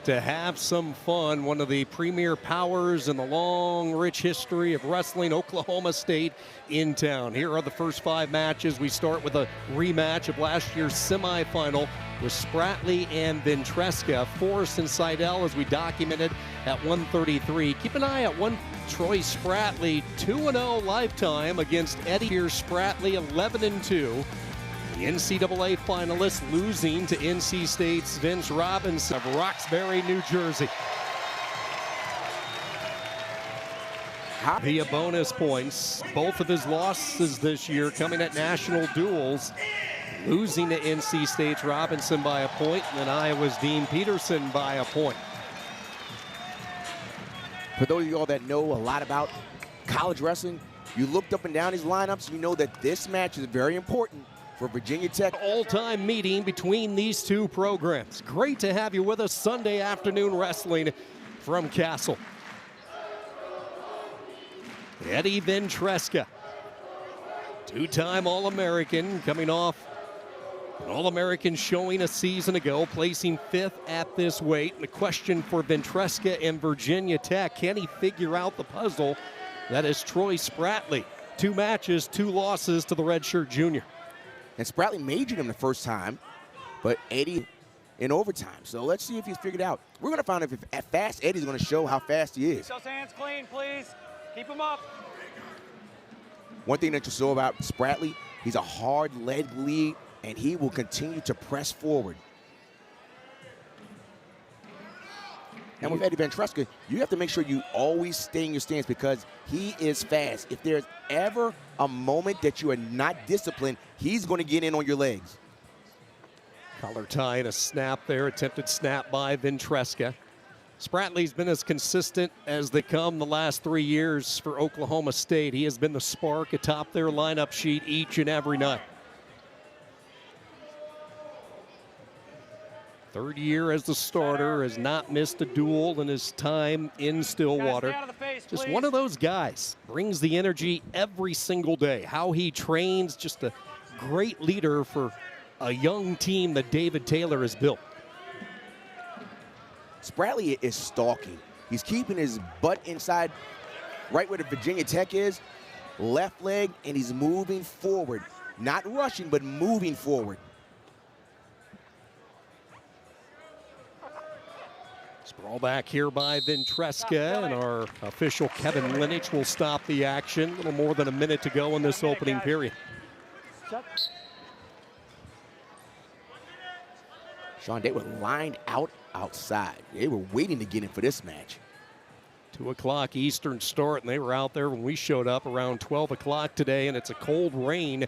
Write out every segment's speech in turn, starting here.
to have some fun. One of the premier powers in the long, rich history of wrestling, Oklahoma State in town. Here are the first 5 matches. We start with a rematch of last year's semifinal with Spratley and Ventresca. Forrest and Seidel, as we documented, at 133. Keep an eye out. Troy Spratley, 2-0 lifetime against Eddie. Here's Spratley, 11-2. The NCAA finalists losing to NC State's Vince Robinson of Roxbury, New Jersey. Via bonus points, both of his losses this year coming at national duels. Losing to NC State's Robinson by a point, and then Iowa's Dean Peterson by a point. For those of you all that know a lot about college wrestling, you looked up and down these lineups, you know that this match is very important for Virginia Tech. All-time meeting between these two programs. Great to have you with us Sunday afternoon wrestling from Castle. Eddie Ventresca, 2-time All-American, coming off an All-American showing a season ago, placing 5th at this weight. And the question for Ventresca and Virginia Tech, can he figure out the puzzle that is Troy Spratley? 2 matches, 2 losses to the redshirt junior. And Spratley majored him the first time, but Eddie in overtime. So let's see if he's figured out. We're going to find out if fast Eddie's going to show how fast he is. Keep those hands clean, please. Keep them up. One thing that you saw about Spratley, he's a hard leg lead, and he will continue to press forward. And with Eddie Ventresca, you have to make sure you always stay in your stance because he is fast. If there's ever a moment that you are not disciplined, he's going to get in on your legs. Collar tie and a snap there, attempted snap by Ventresca. Spratley's been as consistent as they come the last 3 years for Oklahoma State. He has been the spark atop their lineup sheet each and every night. 3rd year as the starter, has not missed a duel in his time in Stillwater. Just one of those guys, brings the energy every single day. How he trains, just a great leader for a young team that David Taylor has built. Spratley is stalking. He's keeping his butt inside right where the Virginia Tech is, left leg, and he's moving forward. Not rushing, but moving forward. Sprawl back here by Ventresca, and our official Kevin Linich will stop the action. A little more than a minute to go in this opening period. Sean, they were lined out outside. They were waiting to get in for this match. 2 o'clock Eastern start, and they were out there when we showed up around 12 o'clock today, and it's a cold rain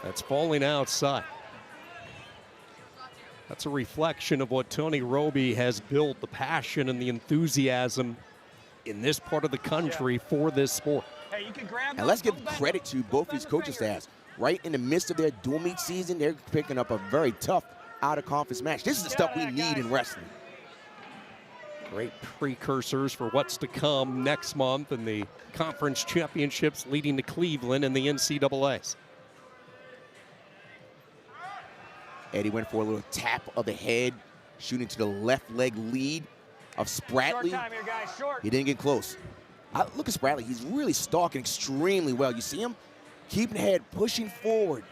that's falling outside. That's a reflection of what Tony Roby has built, the passion and the enthusiasm in this part of the country for this sport. Hey, you can grab and let's give credit to both these coaching staffs. Right in the midst of their dual meet season, they're picking up a very tough out-of-conference match. This is the stuff we need in wrestling. Great precursors for what's to come next month in the conference championships leading to Cleveland and the NCAAs. Eddie went for a little tap of the head, shooting to the left leg lead of Spratley. He didn't get close. Look at Spratley. He's really stalking extremely well. You see him? Keeping the head, pushing forward.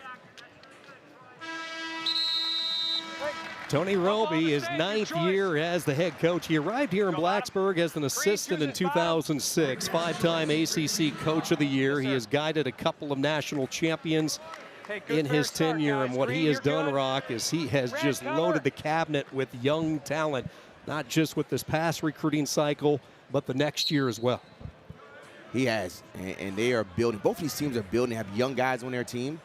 Tony Roby, his 9th year as the head coach. He arrived here in Blacksburg as an assistant in 2006, 5-time ACC Coach of the Year. He has guided a couple of national champions in his tenure, and what he has done, Rock, is he has just loaded the cabinet with young talent, not just with this past recruiting cycle, but the next year as well. He has, and they are building. Both of these teams are building, have young guys on their team,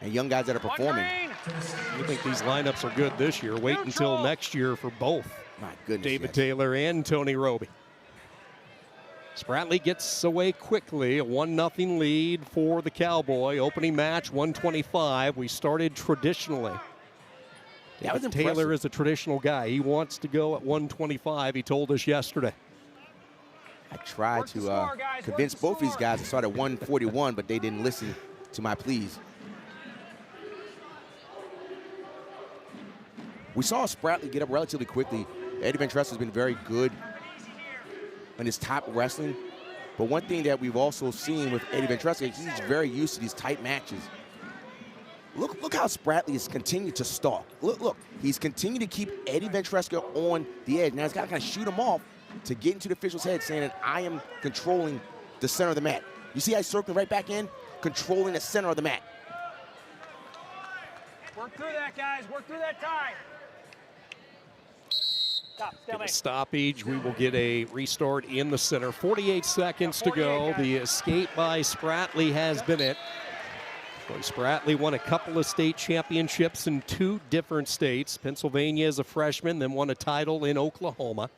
and young guys that are performing. I think these lineups are good this year. Wait until next year for both. My goodness, David Taylor and Tony Roby. Spratley gets away quickly, a 1-0 lead for the Cowboy. Opening match, 125. We started traditionally. That was Taylor impressive. is a traditional guy. He wants to go at 125, he told us yesterday. I tried to convince both these guys to start at 141, but they didn't listen to my pleas. We saw Spratley get up relatively quickly. Eddie Ventresca has been very good in his top wrestling. But one thing that we've also seen with Eddie Ventresca, he's very used to these tight matches. Look how Spratley has continued to stalk. Look, he's continued to keep Eddie Ventresca on the edge. Now he's got to kind of shoot him off to get into the official's head, saying that I am controlling the center of the mat. You see how he's circling right back in, controlling the center of the mat. Work through that, guys. Work through that time. Stop. Get a stoppage. We will get a restart in the center. 48 seconds to go. The escape by Spratley has been it. Boy, Spratley won a couple of state championships in 2 different states. Pennsylvania as a freshman, then won a title in Oklahoma.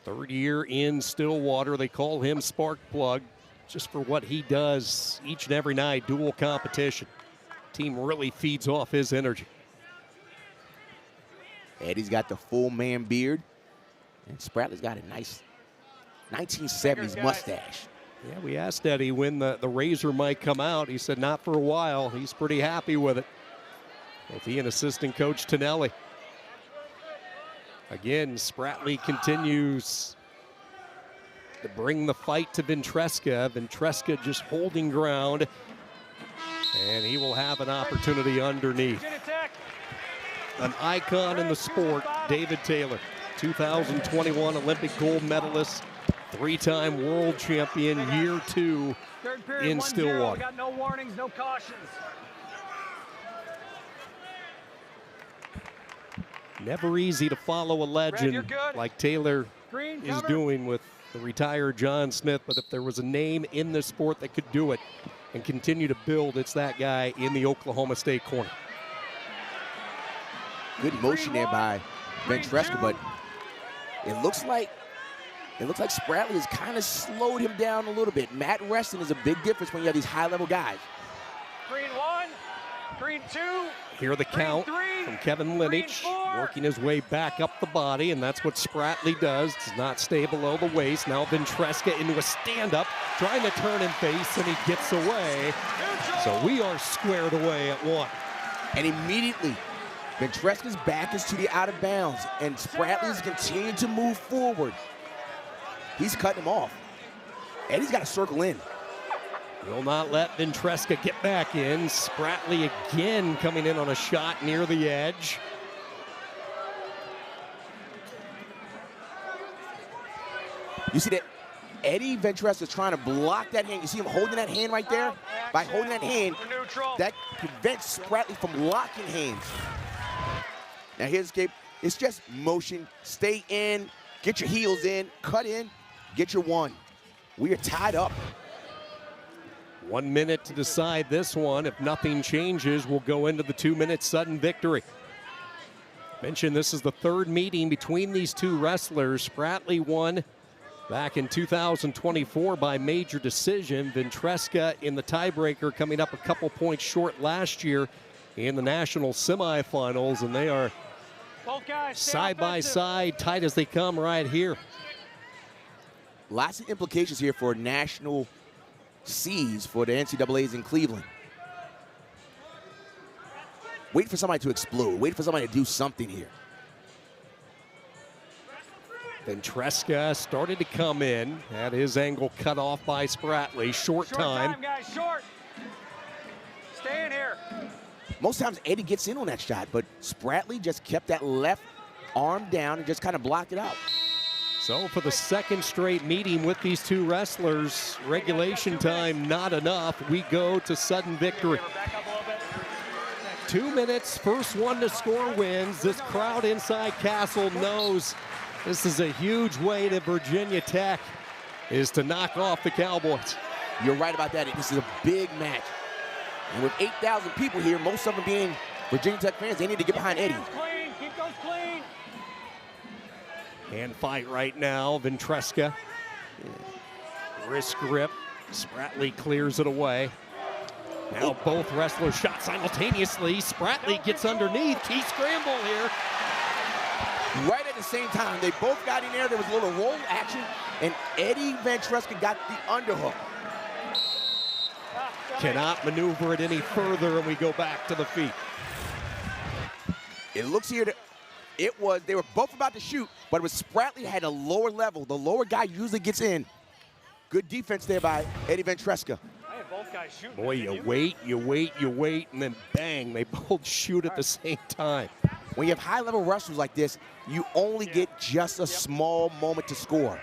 3rd year in Stillwater. They call him Spark Plug just for what he does each and every night, dual competition. Team really feeds off his energy. Eddie's got the full man beard, and Spratley's got a nice 1970s mustache. Yeah, we asked Eddie when the razor might come out. He said not for a while. He's pretty happy with it. Both he and assistant coach Tonelli. Again, Spratley continues to bring the fight to Ventresca. Ventresca just holding ground, and he will have an opportunity underneath. An icon in the sport, David Taylor, 2021 Olympic gold medalist, 3-time world champion, year 2 in Stillwater. Got no warnings, no cautions. Never easy to follow a legend like Taylor is doing with the retired John Smith, but if there was a name in the sport that could do it and continue to build, it's that guy in the Oklahoma State corner. Good motion there by Ventresca, but it looks like Spratley has kind of slowed him down a little bit. Mat wrestling is a big difference when you have these high-level guys. Green 1, green 2. Here the count from Kevin Lineage, working his way back up the body, and that's what Spratley does. Does not stay below the waist. Now Ventresca into a stand-up, trying to turn and face, and he gets away. So we are squared away at 1. And immediately, Ventresca's back is to the out of bounds, and Spratley's continuing to move forward. He's cutting him off. Eddie's got to circle in. Will not let Ventresca get back in. Spratley again coming in on a shot near the edge. You see that Eddie Ventresca is trying to block that hand. You see him holding that hand right there? By holding that hand, that prevents Spratley from locking hands. Now here's escape. It's just motion. Stay in, get your heels in, cut in, get your 1. We are tied up. 1 minute to decide this one. If nothing changes, we'll go into the 2-minute sudden victory. Mentioned this is the 3rd meeting between these 2 wrestlers. Spratley won back in 2024 by major decision. Ventresca in the tiebreaker, coming up a couple points short last year in the national semifinals, and they are side by side, tight as they come right here. Lots of implications here for national seeds for the NCAAs in Cleveland. Wait for somebody to explode. Wait for somebody to do something here. Ventresca started to come in. Had his angle cut off by Spratley. Short time. Guys, short. Stay in here. Most times Eddie gets in on that shot, but Spratley just kept that left arm down and just kind of blocked it out. So for the 2nd straight meeting with these 2 wrestlers, regulation time not enough. We go to sudden victory. 2 minutes, first one to score wins. This crowd inside Castle knows this is a huge way to Virginia Tech is to knock off the Cowboys. You're right about that. This is a big match. And with 8,000 people here, most of them being Virginia Tech fans, they need to get behind Eddie. Keep those clean. Hand fight right now, Ventresca. Wrist grip. Spratley clears it away. Now both wrestlers shot simultaneously. Spratley gets underneath. Key scramble here. Right at the same time, they both got in there. There was a little roll action, and Eddie Ventresca got the underhook. Cannot maneuver it any further, and we go back to the feet. It looks here that they were both about to shoot, but it was Spratley had a lower level. The lower guy usually gets in. Good defense there by Eddie Ventresca. I had both guys shooting. Boy, you wait, and then bang, they both shoot at the same time. When you have high-level wrestlers like this, you only get just a small moment to score.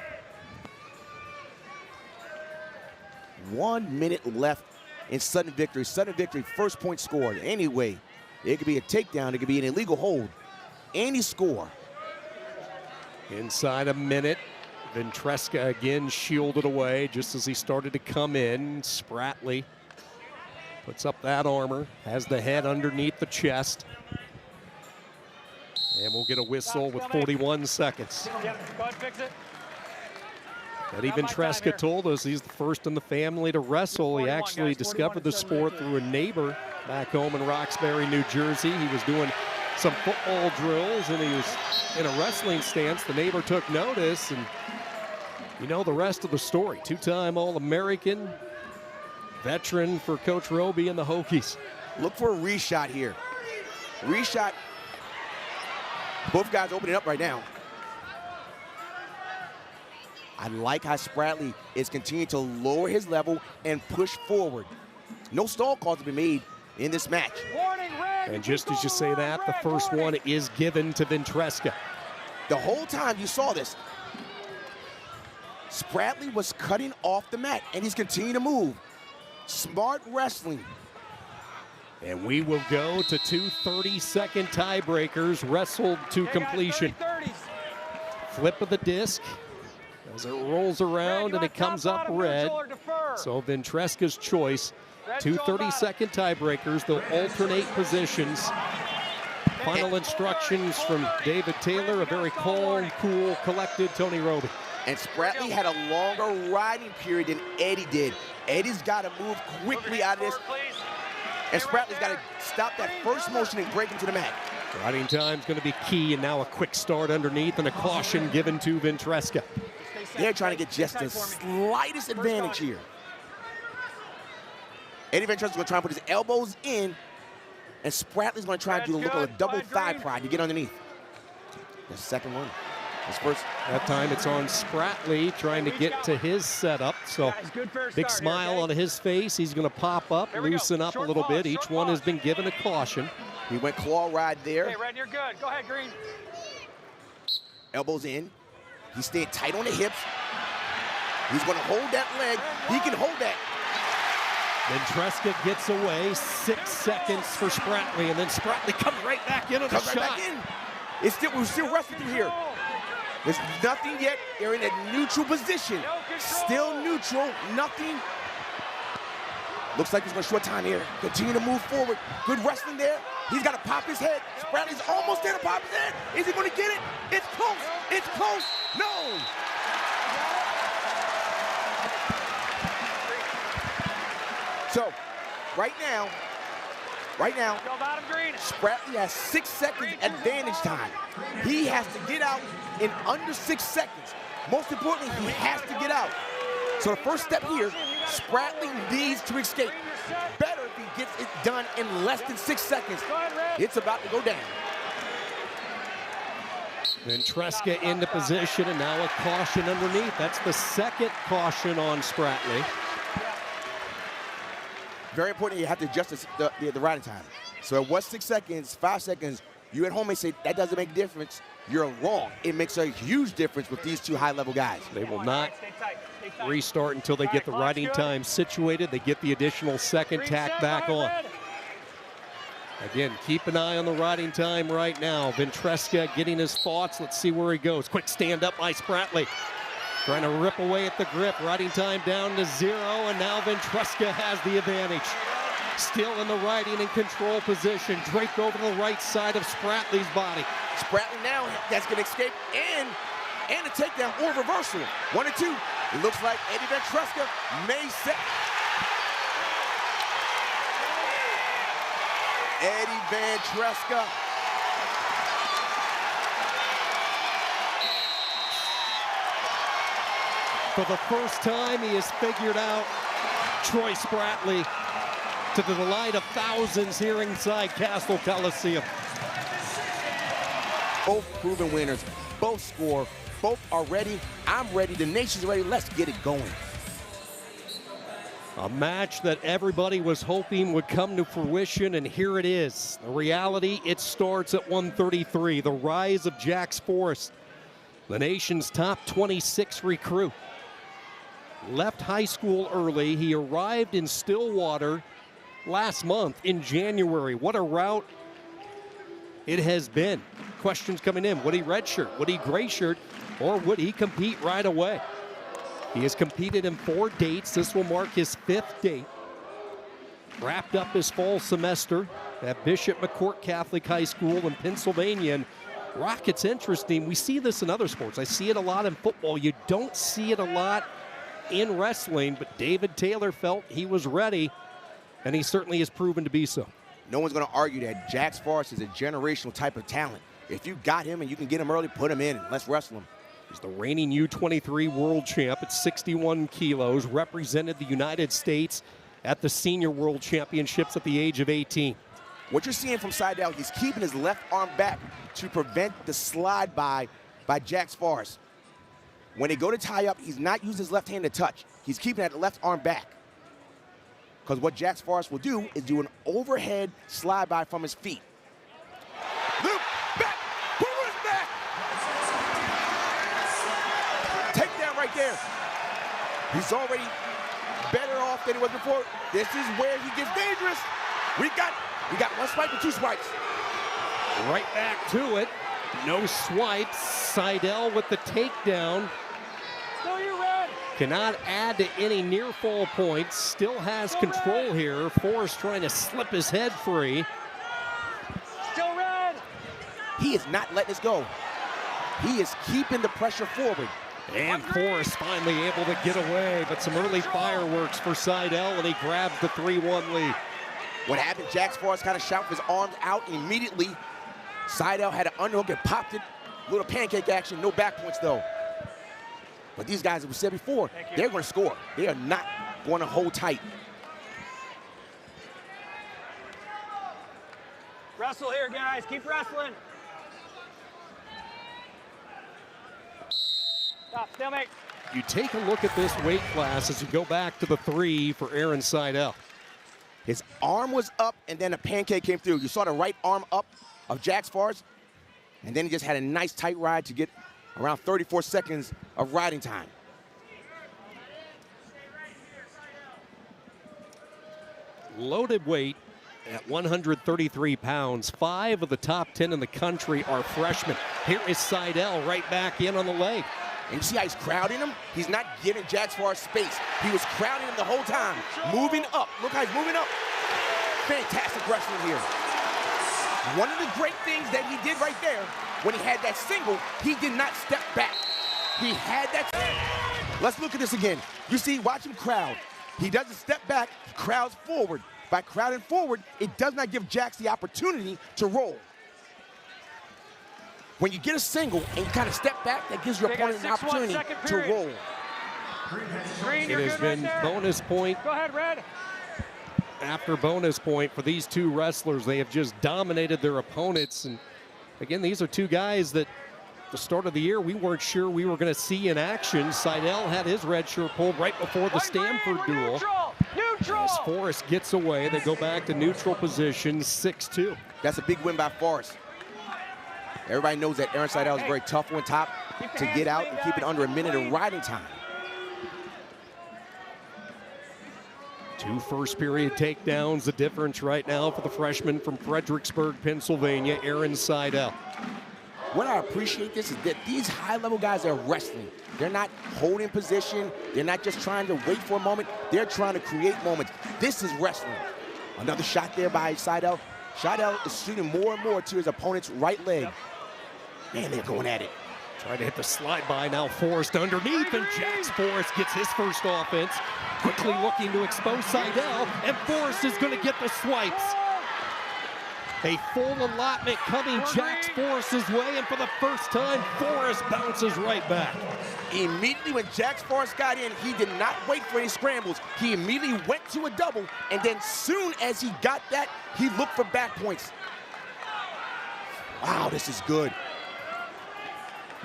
1 minute left in sudden victory. Sudden victory, first point scored. Anyway, it could be a takedown, it could be an illegal hold. Any score. Inside a minute, Ventresca again shielded away just as he started to come in. Spratley puts up that armor, has the head underneath the chest. And we'll get a whistle with 41 seconds. Yeah, go ahead, fix it. Eddie Ventresca told us he's the first in the family to wrestle. He actually discovered the sport through a neighbor back home in Roxbury, New Jersey. He was doing some football drills and he was in a wrestling stance. The neighbor took notice, and you know the rest of the story. Two-time All-American, veteran for Coach Roby and the Hokies. Look for a reshot here. Reshot. Both guys opening up right now. I like how Spratley is continuing to lower his level and push forward. No stall calls have been made in this match. Warning, red. And just as you say that, the first one is given to Ventresca. The whole time you saw this, Spratley was cutting off the mat, and he's continuing to move. Smart wrestling. And we will go to two 30-second tiebreakers, wrestled to completion. 30s. Flip of the disc as it rolls around and it comes up red. So Ventresca's choice. Two 30-second tiebreakers. They'll alternate positions. Final instructions from David Taylor, a very calm, cool, collected Tony Roby. And Spratley had a longer riding period than Eddie did. Eddie's got to move quickly out of this. And Spratley's got to stop that first motion and break into the mat. Riding time's going to be key, and now a quick start underneath and a caution given to Ventresca. They're trying to get just the slightest advantage here. Eddie Ventresca's going to try and put his elbows in, and Spratley's going to try and do a look of a double thigh pride to get underneath. The second one. His first. That time it's on Spratley trying to get to his setup. So big smile on his face. He's going to pop up, loosen up a little bit. Each one has been given a caution. He went claw ride there. Hey, Red, you're good. Go ahead, Green. Elbows in. He's staying tight on the hips. He's going to hold that leg. He can hold that. Ventresca gets away. 6 seconds for Spratley, and then Spratley comes right back into the shot. Right back in. We're still wrestling through here. There's nothing yet. They're in a neutral position. Still neutral. Nothing. Looks like he's going to short time here. Continue to move forward. Good wrestling there. He's got to pop his head. Spratley's almost there to pop his head. Is he going to get it? It's close. It's close. No. So, right now, Spratley has 6 seconds advantage time. He has to get out in under 6 seconds. Most importantly, he has to get out. So the first step here, Spratley needs to escape. Better if he gets it done in less than 6 seconds. It's about to go down. Ventresca into position, and now a caution underneath. That's the second caution on Spratley. Very important, you have to adjust the riding time. So it was 6 seconds, 5 seconds. You at home may say that doesn't make a difference. You're wrong. It makes a huge difference with these two high-level guys. They will not restart until they get the riding time situated. They get the additional second tack back on. Again, keep an eye on the riding time right now. Ventresca getting his thoughts. Let's see where he goes. Quick stand up by Spratley. Trying to rip away at the grip. Riding time down to 0, and now Ventresca has the advantage. Still in the riding and control position. Draped over the right side of Spratley's body. Spratley now, that's going to escape and a takedown or reversal. 1 and 2. It looks like Eddie Ventresca may set. Eddie Ventresca. For the first time, he has figured out Troy Spratley, to the delight of thousands here inside Castle Coliseum. Both proven winners, both score, both are ready. I'm ready, the nation's ready. Let's get it going. A match that everybody was hoping would come to fruition, and here it is. The reality, it starts at 133. The rise of Jax Forrest, the nation's top 26 recruit. Left high school early. He arrived in Stillwater last month in January. What a route it has been. Questions coming in. Would he redshirt? Would he gray shirt? Or would he compete right away? He has competed in 4 dates. This will mark his 5th date. Wrapped up his fall semester at Bishop McCourt Catholic High School in Pennsylvania. And Rock, it's interesting. We see this in other sports. I see it a lot in football. You don't see it a lot in wrestling, but David Taylor felt he was ready, and he certainly has proven to be so. No one's going to argue that Jax Forrest is a generational type of talent. If you got him and you can get him early, put him in and let's wrestle him. He's the reigning U23 world champ at 61 kilos, represented the United States at the Senior World Championships at the age of 18. What you're seeing from Seidel, he's keeping his left arm back to prevent the slide by Jax Forrest. When they go to tie up, he's not using his left hand to touch. He's keeping that left arm back. Because what Jax Forrest will do is do an overhead slide by from his feet. Loop, back, forward, back. Takedown right there. He's already better off than he was before. This is where he gets dangerous. We got 1 swipe or 2 swipes. Right back to it. No swipes. Seidel with the takedown. Still you, Red. Cannot add to any near fall points. Still has control here. Forrest trying to slip his head free. Still Red. He is not letting this go. He is keeping the pressure forward. And Forrest finally able to get away, but some early fireworks for Seidel, and he grabs the 3-1 lead. What happened, Jax Forrest kind of shot with his arms out, and immediately Seidel had an underhook and popped it. Little pancake action, no back points though. But these guys, as we said before, they're going to score. They are not going to hold tight. Wrestle here, guys. Keep wrestling. Stop, stalemate. You take a look at this weight class as you go back to the 3 for Aaron Seidel. His arm was up, and then a pancake came through. You saw the right arm up of Jax Forrest, and then he just had a nice tight ride to get around 34 seconds of riding time. Loaded weight at 133 pounds. 5 of the top 10 in the country are freshmen. Here is Seidel right back in on the leg. And you see how he's crowding him? He's not giving Jax Forrest space. He was crowding him the whole time, moving up. Look how he's moving up. Fantastic wrestling here. One of the great things that he did right there, when he had that single, he did not step back. He had that. Let's look at this again. You see, watch him crowd. He doesn't step back, he crowds forward. By crowding forward, it does not give Jax the opportunity to roll. When you get a single and you kind of step back, that gives your opponent an opportunity to roll. Green, It has been bonus point Go ahead, Red. after bonus point for these 2 wrestlers. They have just dominated their opponents. And again, these are 2 guys that at the start of the year we weren't sure we were going to see in action. Seidel had his red shirt pulled right before the Stanford duel. Neutral. As Forrest gets away, they go back to neutral position, 6-2. That's a big win by Forrest. Everybody knows that Aaron Seidel is very tough on top to get out and keep it under a minute of riding time. 2 first period takedowns, the difference right now for the freshman from Fredericksburg, Pennsylvania, Aaron Seidel. What I appreciate this is that these high-level guys are wrestling. They're not holding position. They're not just trying to wait for a moment. They're trying to create moments. This is wrestling. Another shot there by Seidel. Seidel is shooting more and more to his opponent's right leg. Man, they're going at it. Trying to hit the slide by, now Forrest underneath, and Jax Forrest gets his first offense. Quickly looking to expose Seidel, and Forrest is going to get the swipes. A full allotment coming Jax Forrest's way, and for the first time, Forrest bounces right back. Immediately when Jax Forrest got in, he did not wait for any scrambles. He immediately went to a double, and then soon as he got that, he looked for back points. Wow, this is good.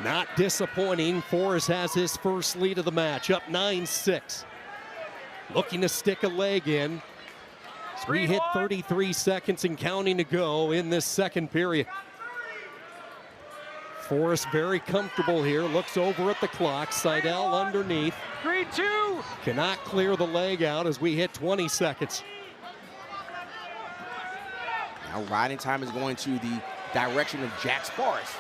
Not disappointing. Forrest has his first lead of the match, up 9-6. Looking to stick a leg in. So we hit 33 seconds and counting to go in this second period. Forrest very comfortable here, looks over at the clock. Seidel underneath. 3-2. Cannot clear the leg out as we hit 20 seconds. Now riding time is going to the direction of Jax Forrest.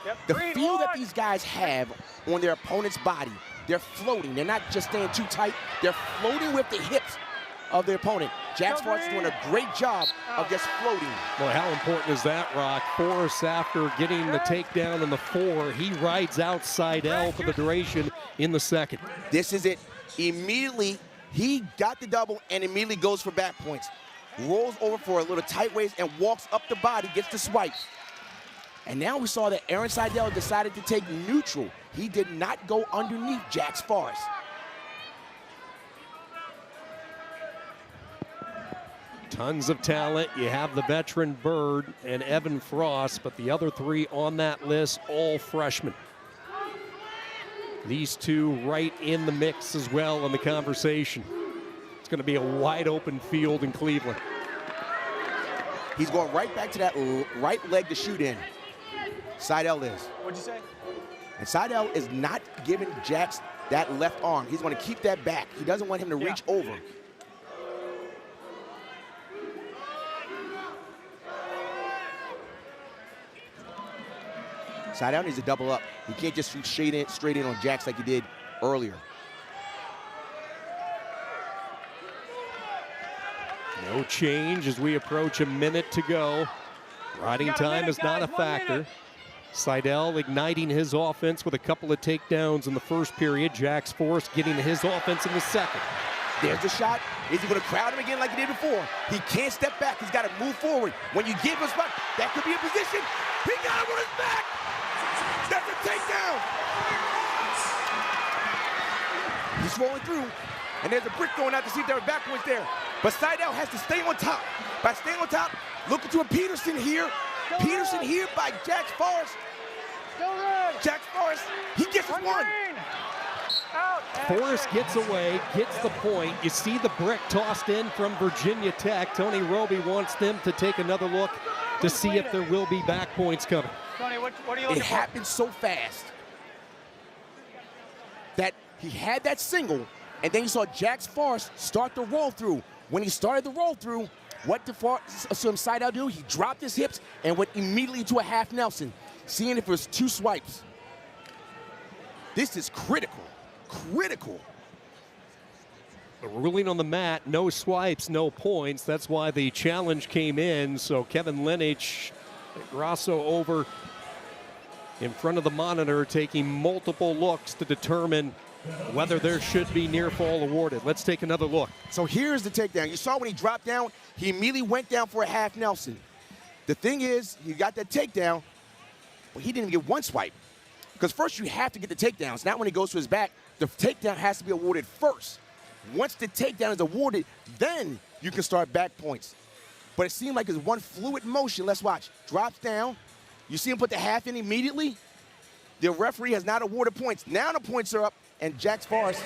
Yep. The feel that these guys have on their opponent's body, they're floating. They're not just staying too tight. They're floating with the hips of their opponent. Jax Forrest is doing a great job of just floating. Well, how important is that, Rock? Forrest, after getting the takedown in the 4, he rides out Seidel for the duration in the second. This is it. Immediately, he got the double and immediately goes for back points. Rolls over for a little tight waist and walks up the body, gets the swipe. And now we saw that Aaron Seidel decided to take neutral. He did not go underneath Jax Forrest. Tons of talent. You have the veteran Bird and Evan Frost, but the other 3 on that list, all freshmen. These 2 right in the mix as well in the conversation. It's going to be a wide open field in Cleveland. He's going right back to that right leg to shoot in. Seidel is. What'd you say? And Seidel is not giving Jax that left arm. He's going to keep that back. He doesn't want him to reach over. Seidel needs to double up. He can't just shoot straight in on Jax like he did earlier. No change as we approach a minute to go. Riding time is not a factor. Seidel igniting his offense with a couple of takedowns in the first period. Jax Forrest getting his offense in the second. There's the shot. Is he going to crowd him again like he did before? He can't step back. He's got to move forward. When you give him a spot, that could be a position. He got him on his back. That's a takedown. He's rolling through, and there's a brick going out to see if there are back points there. But Seidel has to stay on top. By staying on top, looking to a Peterson here. Peterson here by Jax Forrest. Jax Forrest, he gets his one. Forrest gets away, gets the point. You see the brick tossed in from Virginia Tech. Tony Roby wants them to take another look to see if there will be back points coming. Tony, what are you looking It for? happened so fast that he had that single, and then you saw Jax Forrest start the roll through. When he started the roll through, what did Seidel do? He dropped his hips and went immediately to a half Nelson, seeing if it was 2 swipes. This is critical, critical. The ruling on the mat, no swipes, no points. That's why the challenge came in. So Kevin Linich, Grasso over in front of the monitor, taking multiple looks to determine whether there should be near fall awarded. Let's take another look. So here's the takedown. You saw when he dropped down, he immediately went down for a half Nelson. The thing is, he got that takedown, but he didn't even get 1 swipe. Because first you have to get the takedowns. Not when he goes to his back. The takedown has to be awarded first. Once the takedown is awarded, then you can start back points. But it seemed like it's one fluid motion. Let's watch. Drops down. You see him put the half in immediately. The referee has not awarded points. Now the points are up, and Jax Forrest.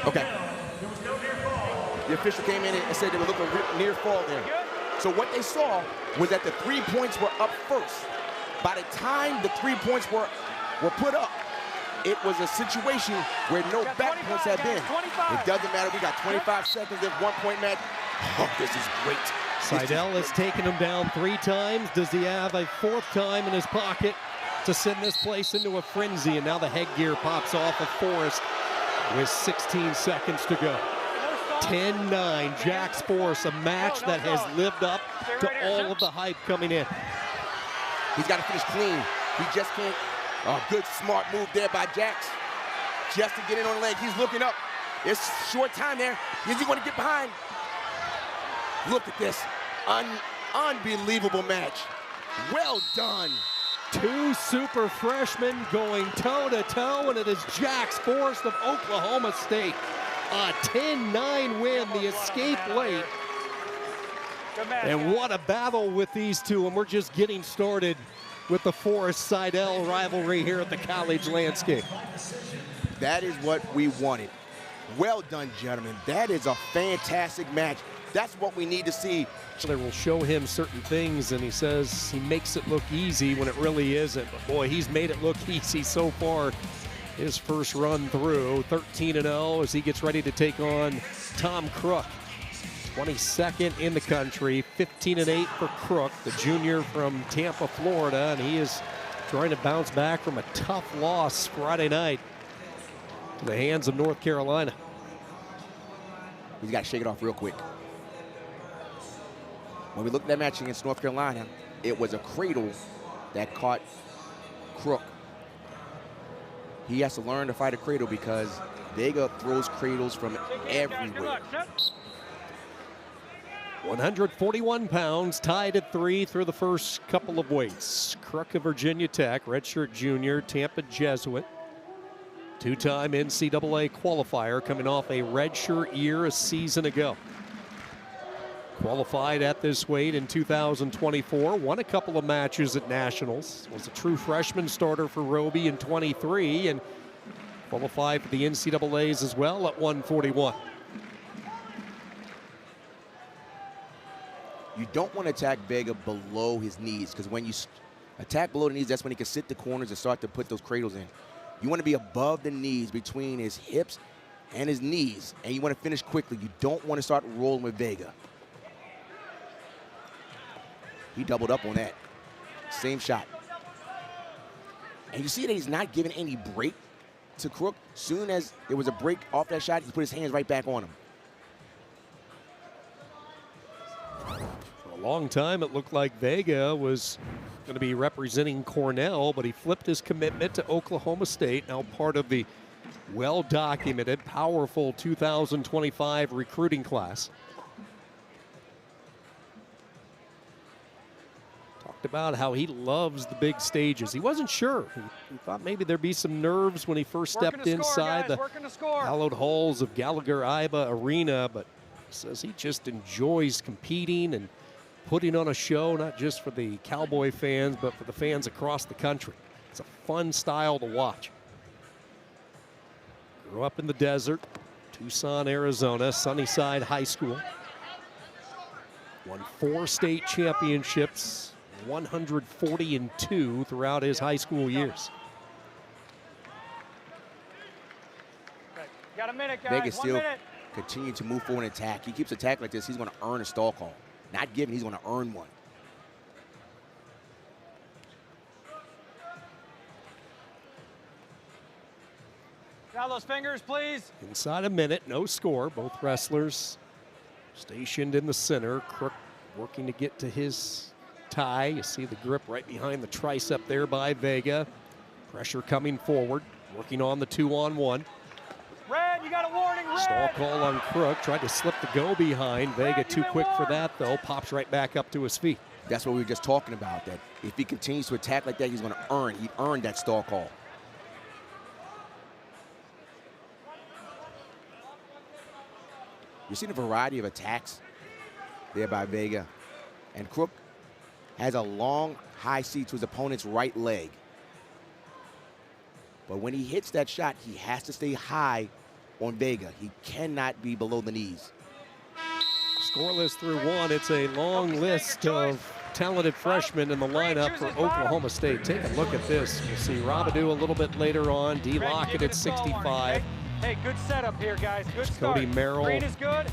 Okay. The official came in and said they were looking near fall there. So what they saw was that the 3 points were up first. By the time the 3 points were put up, it was a situation where no back points had been. It doesn't matter. We got 25 seconds of 1-point match. Oh, this is great. Seidel has taken him down 3 times. Does he have a 4th time in his pocket to send this place into a frenzy? And now the headgear pops off of Forrest with 16 seconds to go. 10-9, Jax Forrest, a match that has lived up to all of the hype coming in. He's got to finish clean. He just can't. Oh, good, smart move there by Jax. Just to get in on the leg. He's looking up. It's short time there. Is he going to get behind? Look at this. Unbelievable match. Well done. 2 super freshmen going toe-to-toe, and it is Jax Forrest of Oklahoma State A 10-9 win, the escape late. And what a battle with these two, and we're just getting started with the Forest-Seidel rivalry here at the college landscape. That is what we wanted. Well done, gentlemen. That is a fantastic match. That's what we need to see. They will show him certain things, and he says he makes it look easy when it really isn't. But boy, he's made it look easy so far. His first run through, 13-0 as he gets ready to take on Tom Crook. 22nd in the country, 15-8 for Crook, the junior from Tampa, Florida, and he is trying to bounce back from a tough loss Friday night to the hands of North Carolina. He's got to shake it off real quick. When we looked at that match against North Carolina, it was a cradle that caught Crook. He has to learn to fight a cradle because Vega throws cradles from everywhere. 141 pounds, tied at 3 through the first couple of weights. Crook of Virginia Tech, redshirt junior, Tampa Jesuit. Two-time NCAA qualifier coming off a redshirt year a season ago. Qualified at this weight in 2024, won a couple of matches at Nationals, was a true freshman starter for Roby in 23, and qualified for the NCAAs as well at 141. You don't want to attack Vega below his knees, because when you attack below the knees, that's when he can sit the corners and start to put those cradles in. You want to be above the knees, between his hips and his knees, and you want to finish quickly. You don't want to start rolling with Vega. He doubled up on that. Same shot. And you see that he's not giving any break to Crook. Soon as there was a break off that shot, he put his hands right back on him. For a long time, it looked like Vega was going to be representing Cornell, but he flipped his commitment to Oklahoma State, now part of the well-documented, powerful 2025 recruiting class. Talked about how he loves the big stages. He wasn't sure. He thought maybe there'd be some nerves when he first stepped inside the hallowed halls of Gallagher-Iba Arena, but says he just enjoys competing and putting on a show, not just for the Cowboy fans, but for the fans across the country. It's a fun style to watch. Grew up in the desert, Tucson, Arizona, Sunnyside High School. Won 4 state championships, 140-2 throughout his high school years. Got a minute, guys. Vega still continue to move forward and attack. He keeps attacking like this, he's going to earn a stall call. Not giving, he's going to earn one. Now those fingers, please. Inside a minute, no score. Both wrestlers stationed in the center. Crook working to get to his tie. You see the grip right behind the tricep there by Vega. Pressure coming forward, working on the 2-on-1. Red, you got a warning, Red. Stall call on Crook. Tried to slip the go behind. Vega too quick for that, though. Pops right back up to his feet. That's what we were just talking about, that if he continues to attack like that, he's going to earn. He earned that stall call. You see the variety of attacks there by Vega. And Crook has a long, high seat to his opponent's right leg. But when he hits that shot, he has to stay high on Vega. He cannot be below the knees. Scoreless through 1. It's a long list of talented freshmen in the lineup for Oklahoma State. Take a look at this. We'll see Robidoux a little bit later on. D. Lockett at 65. Hey, good setup here, guys. Good start. Cody Merrill, Green is good.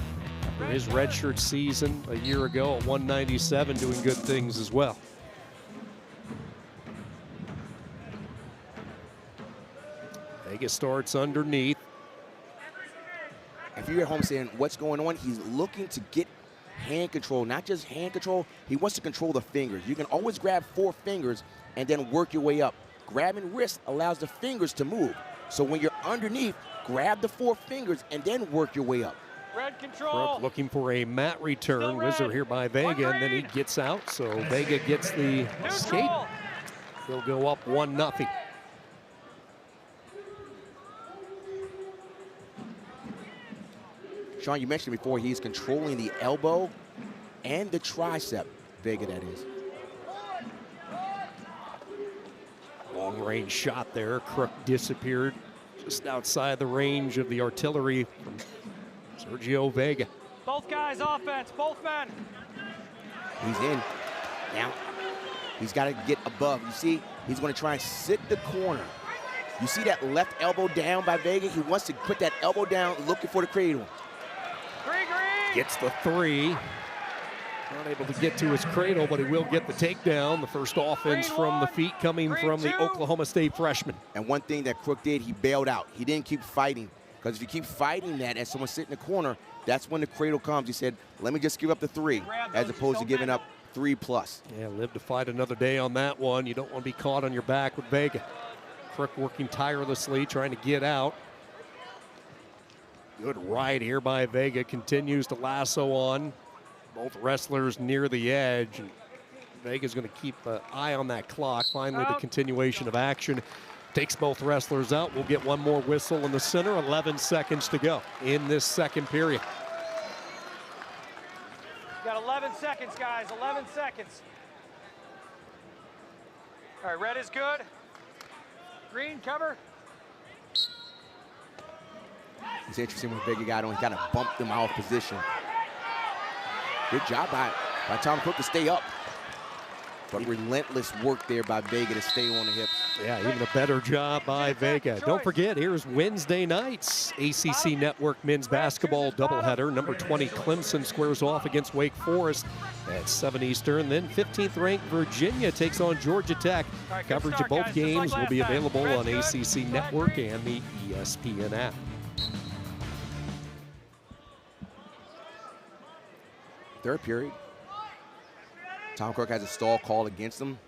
after his redshirt season a year ago at 197, doing good things as well. Vega starts underneath. If you're at home saying, what's going on? He's looking to get hand control, not just hand control. He wants to control the fingers. You can always grab 4 fingers and then work your way up. Grabbing wrist allows the fingers to move. So when you're underneath, grab the 4 fingers and then work your way up. Red control. Crook looking for a mat return. Whizzer here by Vega, and then he gets out. So Vega gets the escape. He'll go up 1-0. Sean, you mentioned before, he's controlling the elbow and the tricep. Vega, that is. Long range shot there. Crook disappeared just outside the range of the artillery from Sergio Vega. Both guys offense, both men. He's in. Now, he's got to get above. You see, he's going to try and sit the corner. You see that left elbow down by Vega? He wants to put that elbow down, looking for the cradle. Green. Gets the 3. Not able to get to his cradle, but he will get the takedown. The first offense from the feet coming from the Oklahoma State freshman. And one thing that Crook did, he bailed out. He didn't keep fighting. Because if you keep fighting that and someone sitting in the corner, that's when the cradle comes. He said, let me just give up the 3, as opposed to giving up 3+. Yeah, live to fight another day on that one. You don't want to be caught on your back with Vega. Crook working tirelessly, trying to get out. Good right here by Vega. Continues to lasso on. Both wrestlers near the edge. And Vega's going to keep an eye on that clock. Finally, the continuation of action takes both wrestlers out. We'll get one more whistle in the center. 11 seconds to go in this second period. Got 11 seconds, guys, 11 seconds. All right, red is good. Green, cover. It's interesting when Vega got on, he kind of bumped him out of position. Good job by Tom Crook to stay up. But relentless work there by Vega to stay on the hips. Yeah, even a better job by Vega. Don't forget, here's Wednesday night's ACC Network men's basketball doubleheader. Number 20 Clemson squares off against Wake Forest at 7 Eastern. Then 15th ranked Virginia takes on Georgia Tech. Coverage of both games will be available on ACC Network and the ESPN app. Third period. Tom Crook has a stall call against him.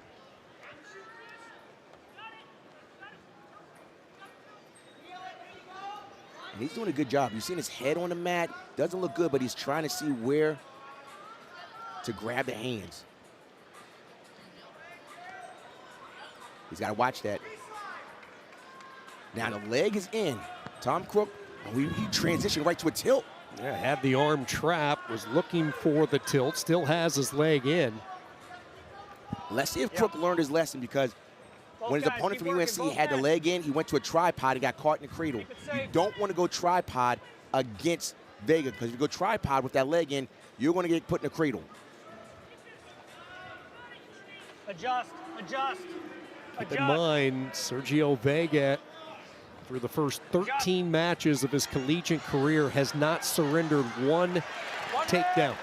And he's doing a good job. You've seen his head on the mat. Doesn't look good, but he's trying to see where to grab the hands. He's got to watch that. Now the leg is in. Tom Crook, he transitioned right to a tilt. Yeah, had the arm trap, was looking for the tilt, still has his leg in. Let's see if Crook learned his lesson, because when his opponent from UNC had the leg in, he went to a tripod and got caught in the cradle. You don't want to go tripod against Vega, because if you go tripod with that leg in, you're going to get put in a cradle. Adjust. Keep in mind, Sergio Vega, through the first 13 matches of his collegiate career, has not surrendered one takedown.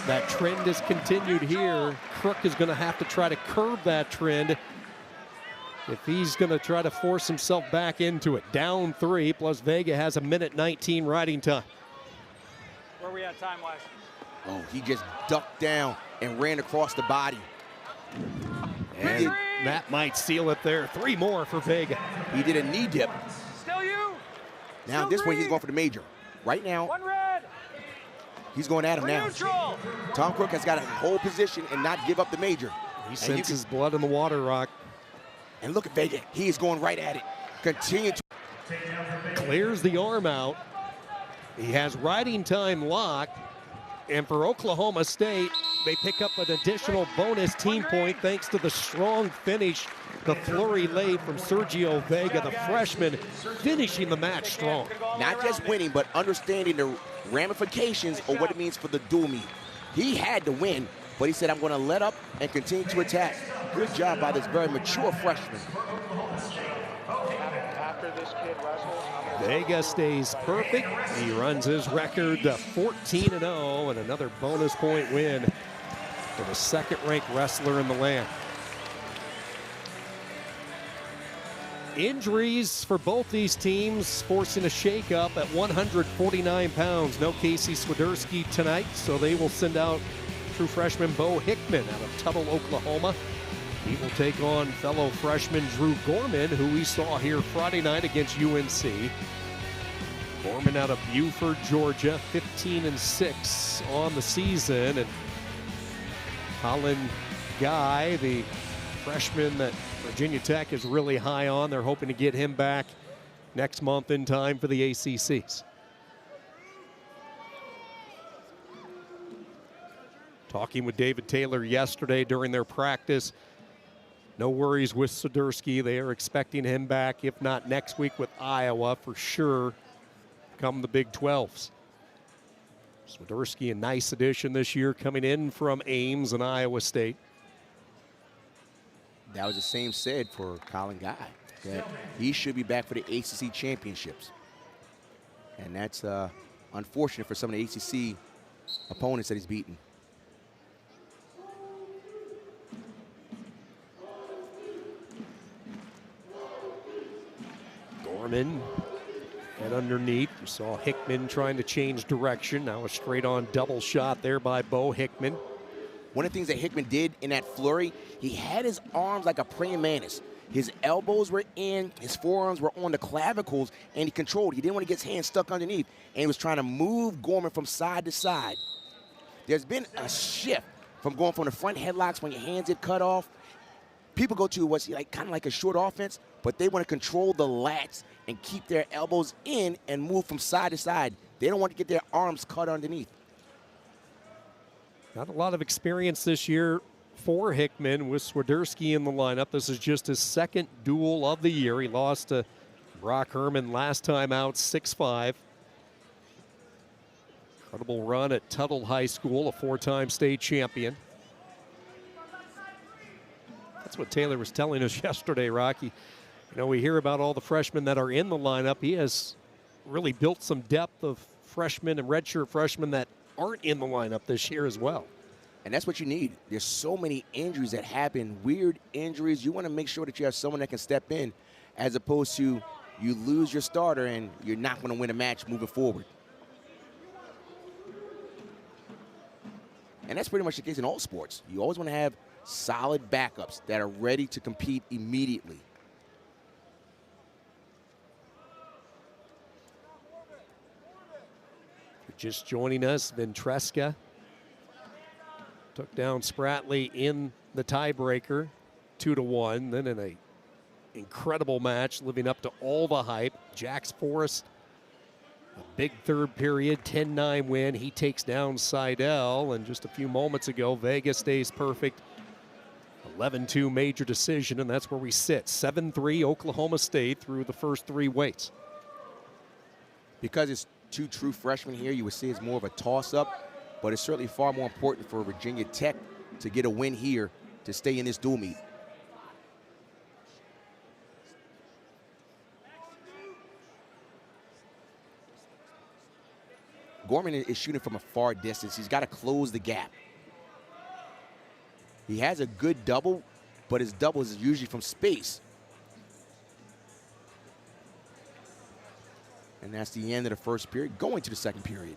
That trend has continued here. Crook is going to have to try to curb that trend if he's going to try to force himself back into it. Down 3, plus Vega has a minute 19 riding time. Where are we at time-wise? Oh, he just ducked down and ran across the body. And that might seal it there. 3 more for Vega. He did a knee dip. Still you. Now Still this one, green. he's going for the major. Right now, One red. he's going at him now. Neutral. Tom Crook has got to hold position and not give up the major. He senses blood in the water, Rock. And look at Vega. He is going right at it. Continue to. Clears the arm out. He has riding time locked. And for Oklahoma State, they pick up an additional bonus team point thanks to the strong finish, the flurry laid from Sergio Vega, the freshman, finishing the match strong. Not just winning, but understanding the ramifications of what it means for the dual meet. He had to win, but he said, I'm going to let up and continue to attack. Good job by this very mature freshman. After this kid wrestles, Vega stays perfect. He runs his record to 14-0, and another bonus point win for the second-ranked wrestler in the land. Injuries for both these teams forcing a shakeup at 149 pounds. No Casey Swiderski tonight, so they will send out true freshman Bo Hickman out of Tuttle, Oklahoma. He will take on fellow freshman Drew Gorman, who we saw here Friday night against UNC. Gorman out of Buford, Georgia, 15-6 on the season. And Colin Guy, the freshman that Virginia Tech is really high on, they're hoping to get him back next month in time for the ACCs. Talking with David Taylor yesterday during their practice. No worries with Swiderski. They are expecting him back, if not next week with Iowa, for sure, come the Big 12s. Swiderski, a nice addition this year, coming in from Ames and Iowa State. That was the same said for Colin Guy, that he should be back for the ACC championships. And that's unfortunate for some of the ACC opponents that he's beaten. Gorman head underneath. You saw Hickman trying to change direction. Now a straight-on double shot there by Bo Hickman. One of the things that Hickman did in that flurry, he had his arms like a praying mantis. His elbows were in, his forearms were on the clavicles, and he controlled. He didn't want to get his hands stuck underneath, and he was trying to move Gorman from side to side. There's been a shift from going from the front headlocks when your hands get cut off. People go to what's like kind of like a short offense, but they want to control the lats and keep their elbows in and move from side to side. They don't want to get their arms cut underneath. Not a lot of experience this year for Hickman with Swiderski in the lineup. This is just his second duel of the year. He lost to Brock Herman last time out, 6-5. Incredible run at Tuttle High School, a four-time state champion. That's what Taylor was telling us yesterday, Rocky. You know, we hear about all the freshmen that are in the lineup. He has really built some depth of freshmen and redshirt freshmen that aren't in the lineup this year as well. And that's what you need. There's so many injuries that happen, weird injuries. You want to make sure that you have someone that can step in, as opposed to you lose your starter and you're not going to win a match moving forward. And that's pretty much the case in all sports. You always want to have solid backups that are ready to compete immediately. Just joining us, Ventresca took down Spratley in the tiebreaker, 2-1. Then in a incredible match, living up to all the hype, Jax Forrest, a big third period, 10-9 win. He takes down Seidel, and just a few moments ago, Vega stays perfect. 11-2 major decision, and that's where we sit. 7-3 Oklahoma State through the first three weights. Because it's two true freshmen here, you would say it's more of a toss-up, but it's certainly far more important for Virginia Tech to get a win here to stay in this dual meet. Gorman is shooting from a far distance. He's got to close the gap. He has a good double, but his doubles is usually from space. And that's the end of the first period, going to the second period.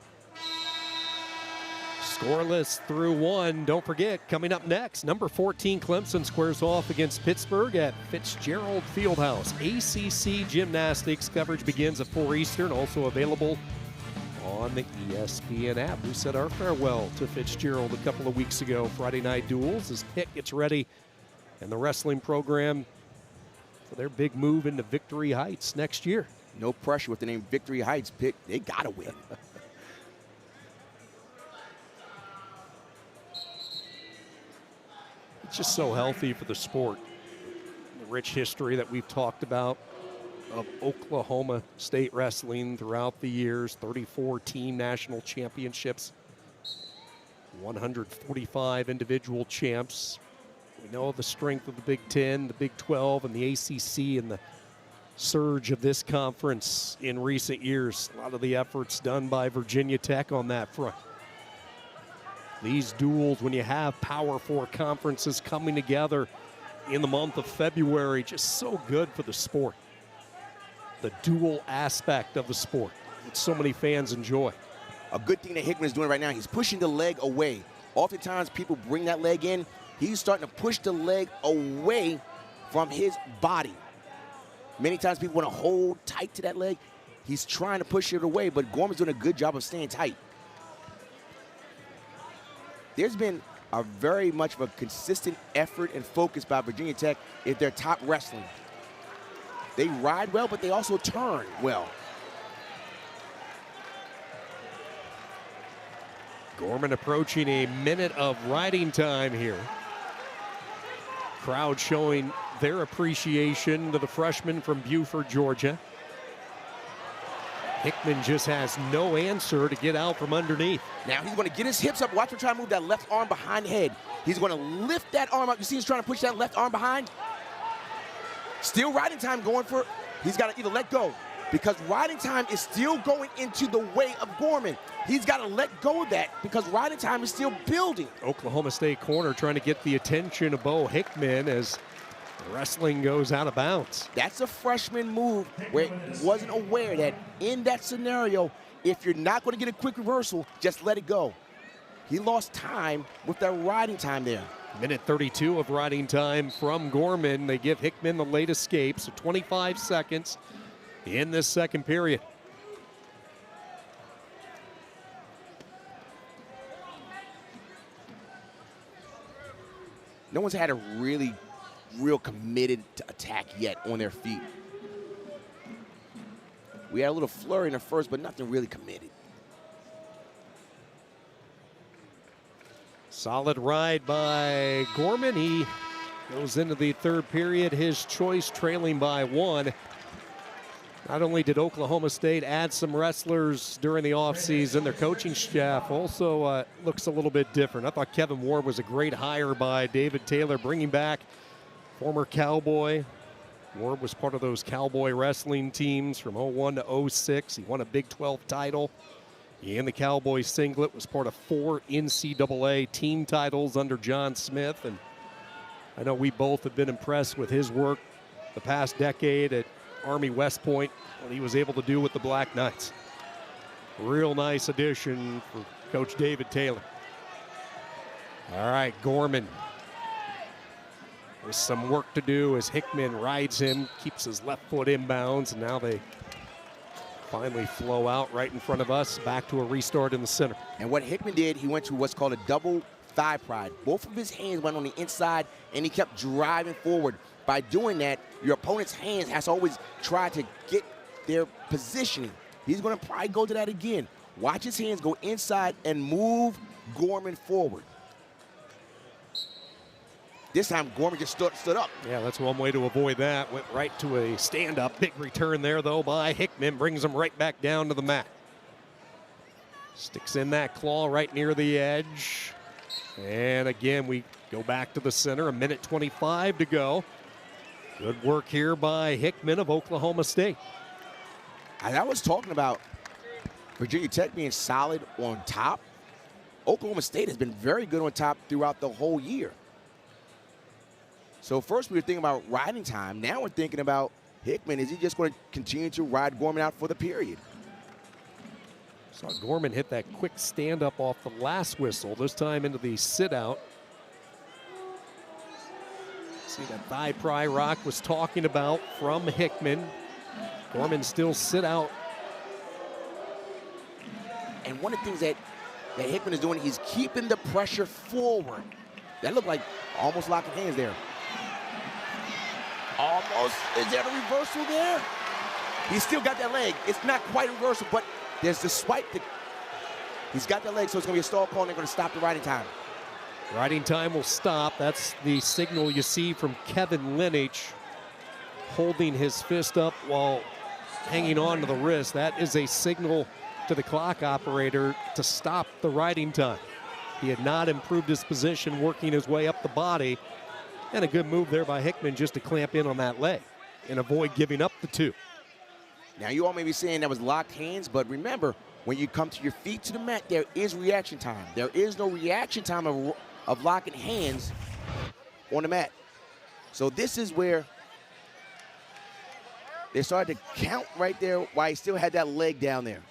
Scoreless through one. Don't forget, coming up next, number 14 Clemson squares off against Pittsburgh at Fitzgerald Fieldhouse. ACC gymnastics coverage begins at 4 Eastern, also available on the ESPN app. We said our farewell to Fitzgerald a couple of weeks ago. Friday night duels as Pitt gets ready and the wrestling program for their big move into Victory Heights next year. No pressure with the name Victory Heights. Pitt, they got to win. It's just so healthy for the sport. The rich history that we've talked about of Oklahoma State wrestling throughout the years, 34 team national championships, 145 individual champs. We know the strength of the Big Ten, the Big 12, and the ACC, and the surge of this conference in recent years. A lot of the efforts done by Virginia Tech on that front. These duels, when you have Power Four conferences coming together in the month of February, just so good for the sport. The dual aspect of the sport that so many fans enjoy. A good thing that Hickman is doing right now, he's pushing the leg away. Oftentimes people bring that leg in. He's starting to push the leg away from his body. Many times people want to hold tight to that leg. He's trying to push it away, but Gorman's doing a good job of staying tight. There's been a very much of a consistent effort and focus by Virginia Tech if they're top wrestling. They ride well, but they also turn well. Gorman approaching a minute of riding time here. Crowd showing their appreciation to the freshman from Buford, Georgia. Hickman just has no answer to get out from underneath. Now he's going to get his hips up. Watch him try to move that left arm behind the head. He's going to lift that arm up. You see he's trying to push that left arm behind? Still riding time going for it. He's got to either let go, because riding time is still going into the way of Gorman. He's got to let go of that because riding time is still building. Oklahoma State corner trying to get the attention of Bo Hickman as wrestling goes out of bounds. That's a freshman move where he wasn't aware that in that scenario, if you're not going to get a quick reversal, just let it go. He lost time with that riding time there. Minute 32 of riding time from Gorman. They give Hickman the late escape, so 25 seconds in this second period. No one's had a real committed attack yet on their feet. We had a little flurry in the first, but nothing really committed. Solid ride by Gorman. He goes into the third period, his choice, trailing by 1. Not only did Oklahoma State add some wrestlers during the offseason, their coaching staff also looks a little bit different. I thought Kevin Ward was a great hire by David Taylor, bringing back former Cowboy. Ward was part of those Cowboy wrestling teams from 01 to 06. He won a Big 12 title. He and the Cowboy singlet was part of 4 NCAA team titles under John Smith. And I know we both have been impressed with his work the past decade at Army West Point, what he was able to do with the Black Knights. Real nice addition for Coach David Taylor. All right, Gorman. There's some work to do as Hickman rides him, keeps his left foot inbounds, and now they finally flow out right in front of us, back to a restart in the center. And what Hickman did, he went to what's called a double thigh pride. Both of his hands went on the inside, and he kept driving forward. By doing that, your opponent's hands has always tried to get their positioning. He's going to probably go to that again. Watch his hands go inside and move Gorman forward. This time, Gorman just stood up. Yeah, that's one way to avoid that. Went right to a stand-up. Big return there, though, by Hickman. Brings him right back down to the mat. Sticks in that claw right near the edge. And again, we go back to the center. 1:25 to go. Good work here by Hickman of Oklahoma State. And I was talking about Virginia Tech being solid on top. Oklahoma State has been very good on top throughout the whole year. So first we were thinking about riding time. Now we're thinking about Hickman. Is he just going to continue to ride Gorman out for the period? Saw Gorman hit that quick stand-up off the last whistle, this time into the sit-out. See that thigh pry Rock was talking about from Hickman. Gorman still sit out. And one of the things that Hickman is doing, he's keeping the pressure forward. That looked like almost locking hands there. Almost. Is there a reversal there? He's still got that leg. It's not quite a reversal, but there's the swipe. He's got that leg, so it's going to be a stall call, and they're going to stop the riding time. Riding time will stop. That's the signal you see from Kevin Linich, holding his fist up while hanging on to the wrist. That is a signal to the clock operator to stop the riding time. He had not improved his position, working his way up the body. And a good move there by Hickman just to clamp in on that leg and avoid giving up the 2. Now, you all may be saying that was locked hands, but remember, when you come to your feet to the mat, there is reaction time. There is no reaction time of locking hands on the mat. So this is where they started to count right there while he still had that leg down there.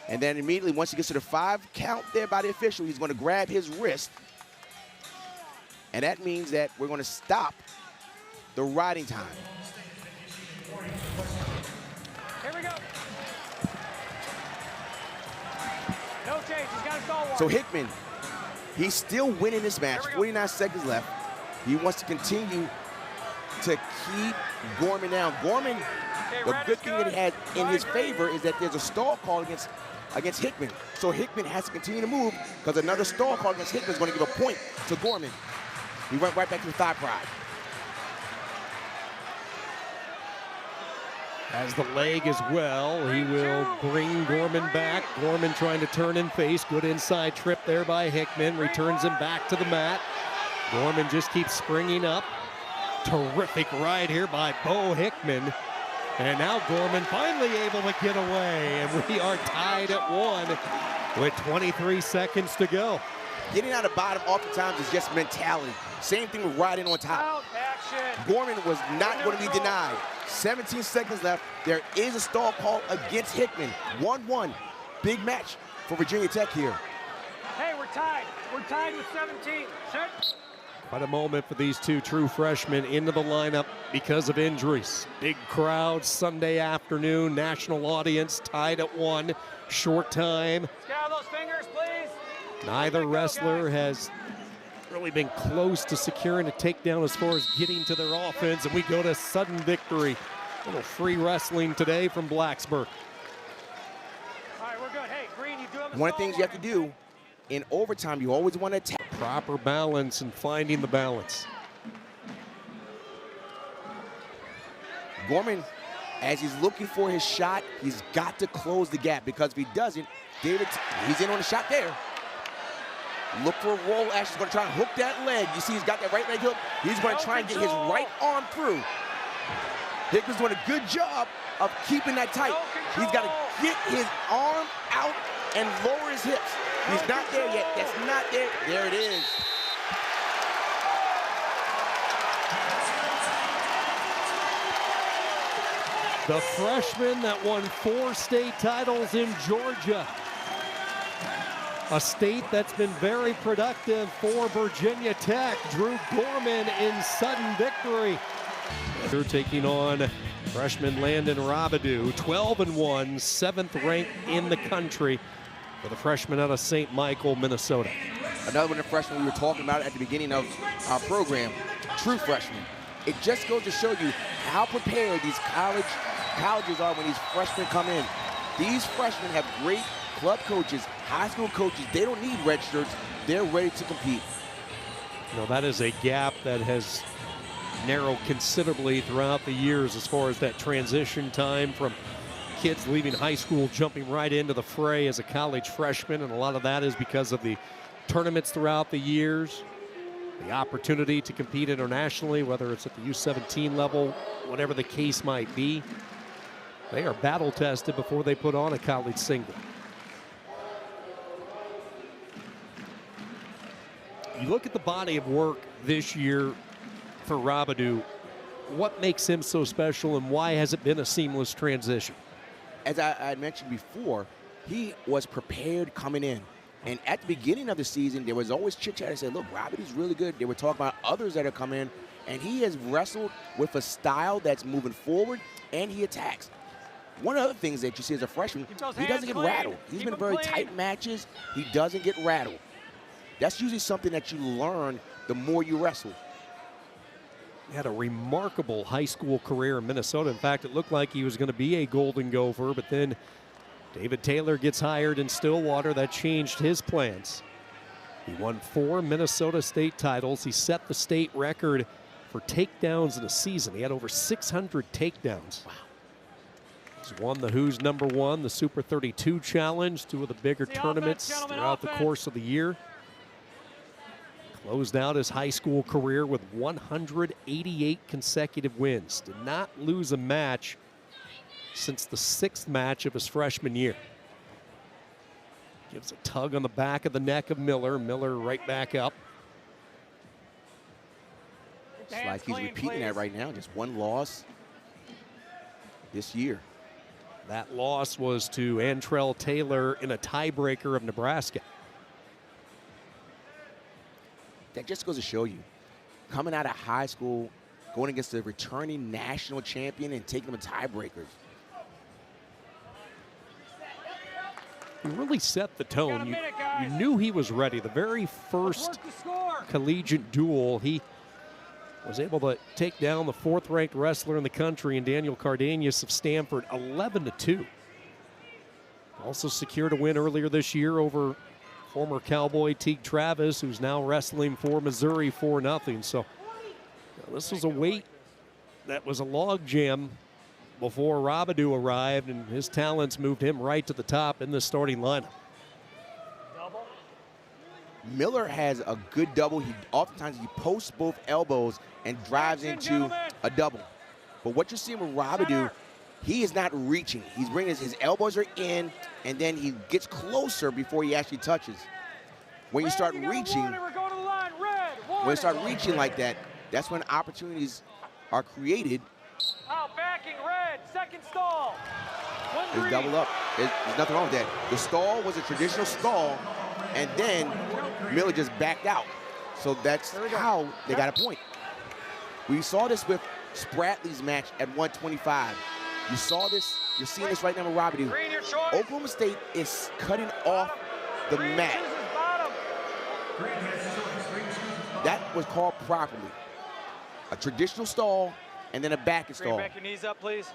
And then immediately, once he gets to the 5 count there by the official, he's going to grab his wrist. And that means that we're going to stop the riding time. Here we go. No change. He's got a stall warning. So Hickman, he's still winning this match. 49 seconds left. He wants to continue to keep Gorman now. Gorman, the good thing that he had in his favor is that there's a stall call against Hickman. So Hickman has to continue to move because another stall call against Hickman is going to give a point to Gorman. He went right back to the thigh pride. Has the leg as well. He will bring Gorman back. Gorman trying to turn and face. Good inside trip there by Hickman. Returns him back to the mat. Gorman just keeps springing up. Terrific ride here by Bo Hickman. And now Gorman finally able to get away. And we are tied at 1 with 23 seconds to go. Getting out of bottom oftentimes is just mentality. Same thing with riding on top. Gorman was not going to be denied. 17 seconds left. There is a stall call against Hickman. 1-1. Big match for Virginia Tech here. Hey, we're tied. We're tied with 17. Set. Quite a moment for these two true freshmen into the lineup because of injuries. Big crowd Sunday afternoon, national audience, tied at 1, short time. Let's get out of those fingers, please. Neither wrestler has really been close to securing a takedown as far as getting to their offense, and we go to sudden victory. A little free wrestling today from Blacksburg. All right, we're good. Hey, Green, you do have One of the things you have to do in overtime, you always want to attack. Proper balance and finding the balance. Gorman, as he's looking for his shot, he's got to close the gap because if he doesn't, he's in on the shot there. Look for a roll. Ash is going to try and hook that leg. You see he's got that right leg hook. He's going to try and get his right arm through. Hickman's doing a good job of keeping that tight. He's got to get his arm out and lower his hips. He's not there yet. That's not there. There it is. The freshman that won 4 state titles in Georgia. A state that's been very productive for Virginia Tech. Drew Gorman in sudden victory. They're taking on freshman Landon Robidoux, 12-1, 7th ranked in the country for the freshman out of St. Michael, Minnesota. Another one of the freshmen we were talking about at the beginning of our program, true freshman. It just goes to show you how prepared these colleges are when these freshmen come in. These freshmen have great club coaches, high school coaches. They don't need red shirts. They're ready to compete. You know, that is a gap that has narrowed considerably throughout the years as far as that transition time from kids leaving high school, jumping right into the fray as a college freshman, and a lot of that is because of the tournaments throughout the years, the opportunity to compete internationally, whether it's at the U17 level, whatever the case might be. They are battle tested before they put on a college single. You look at the body of work this year for Robidoux. What makes him so special, and why has it been a seamless transition? As I mentioned before, he was prepared coming in. And at the beginning of the season, there was always chit-chat. I said, look, Robidoux's really good. They were talking about others that have come in, and he has wrestled with a style that's moving forward, and he attacks. One of the things that you see as a freshman, he doesn't get rattled. He's been very tight in matches. He doesn't get rattled. That's usually something that you learn the more you wrestle. He had a remarkable high school career in Minnesota. In fact, it looked like he was going to be a Golden Gopher, but then David Taylor gets hired in Stillwater. That changed his plans. He won 4 Minnesota state titles. He set the state record for takedowns in a season. He had over 600 takedowns. Wow. He's won the Who's Number 1, the Super 32 Challenge, 2 of the bigger tournaments throughout the course of the year. Closed out his high school career with 188 consecutive wins. Did not lose a match since the 6th match of his freshman year. Gives a tug on the back of the neck of Miller. Miller right back up. It's like he's repeating that right now. Just 1 loss this year. That loss was to Antrell Taylor in a tiebreaker of Nebraska. That just goes to show you, coming out of high school, going against the returning national champion and taking them to tiebreakers. He really set the tone. You knew he was ready. The very first collegiate duel, he was able to take down the 4th-ranked wrestler in the country in Daniel Cardenas of Stanford 11-2. Also secured a win earlier this year over former Cowboy Teague Travis, who's now wrestling for Missouri 4-0. So this was a weight that was a logjam before Robidoux arrived, and his talents moved him right to the top in the starting lineup. Miller has a good double. Oftentimes he posts both elbows and drives into a double. But what you're seeing with Robidoux, he is not reaching. He's bringing his elbows are in, and then he gets closer before he actually touches. When you start reaching, like that, that's when opportunities are created. Out, backing, red, second stall. It's double up. There's nothing wrong with that. The stall was a traditional stall, and then Miller just backed out. So that's how they got a point. We saw this with Spratley's match at 125. You saw this, you're seeing this right now with Robidoux. Oklahoma State is cutting off the mat. That was called properly. A traditional stall and then a back stall. Back your knees up, please.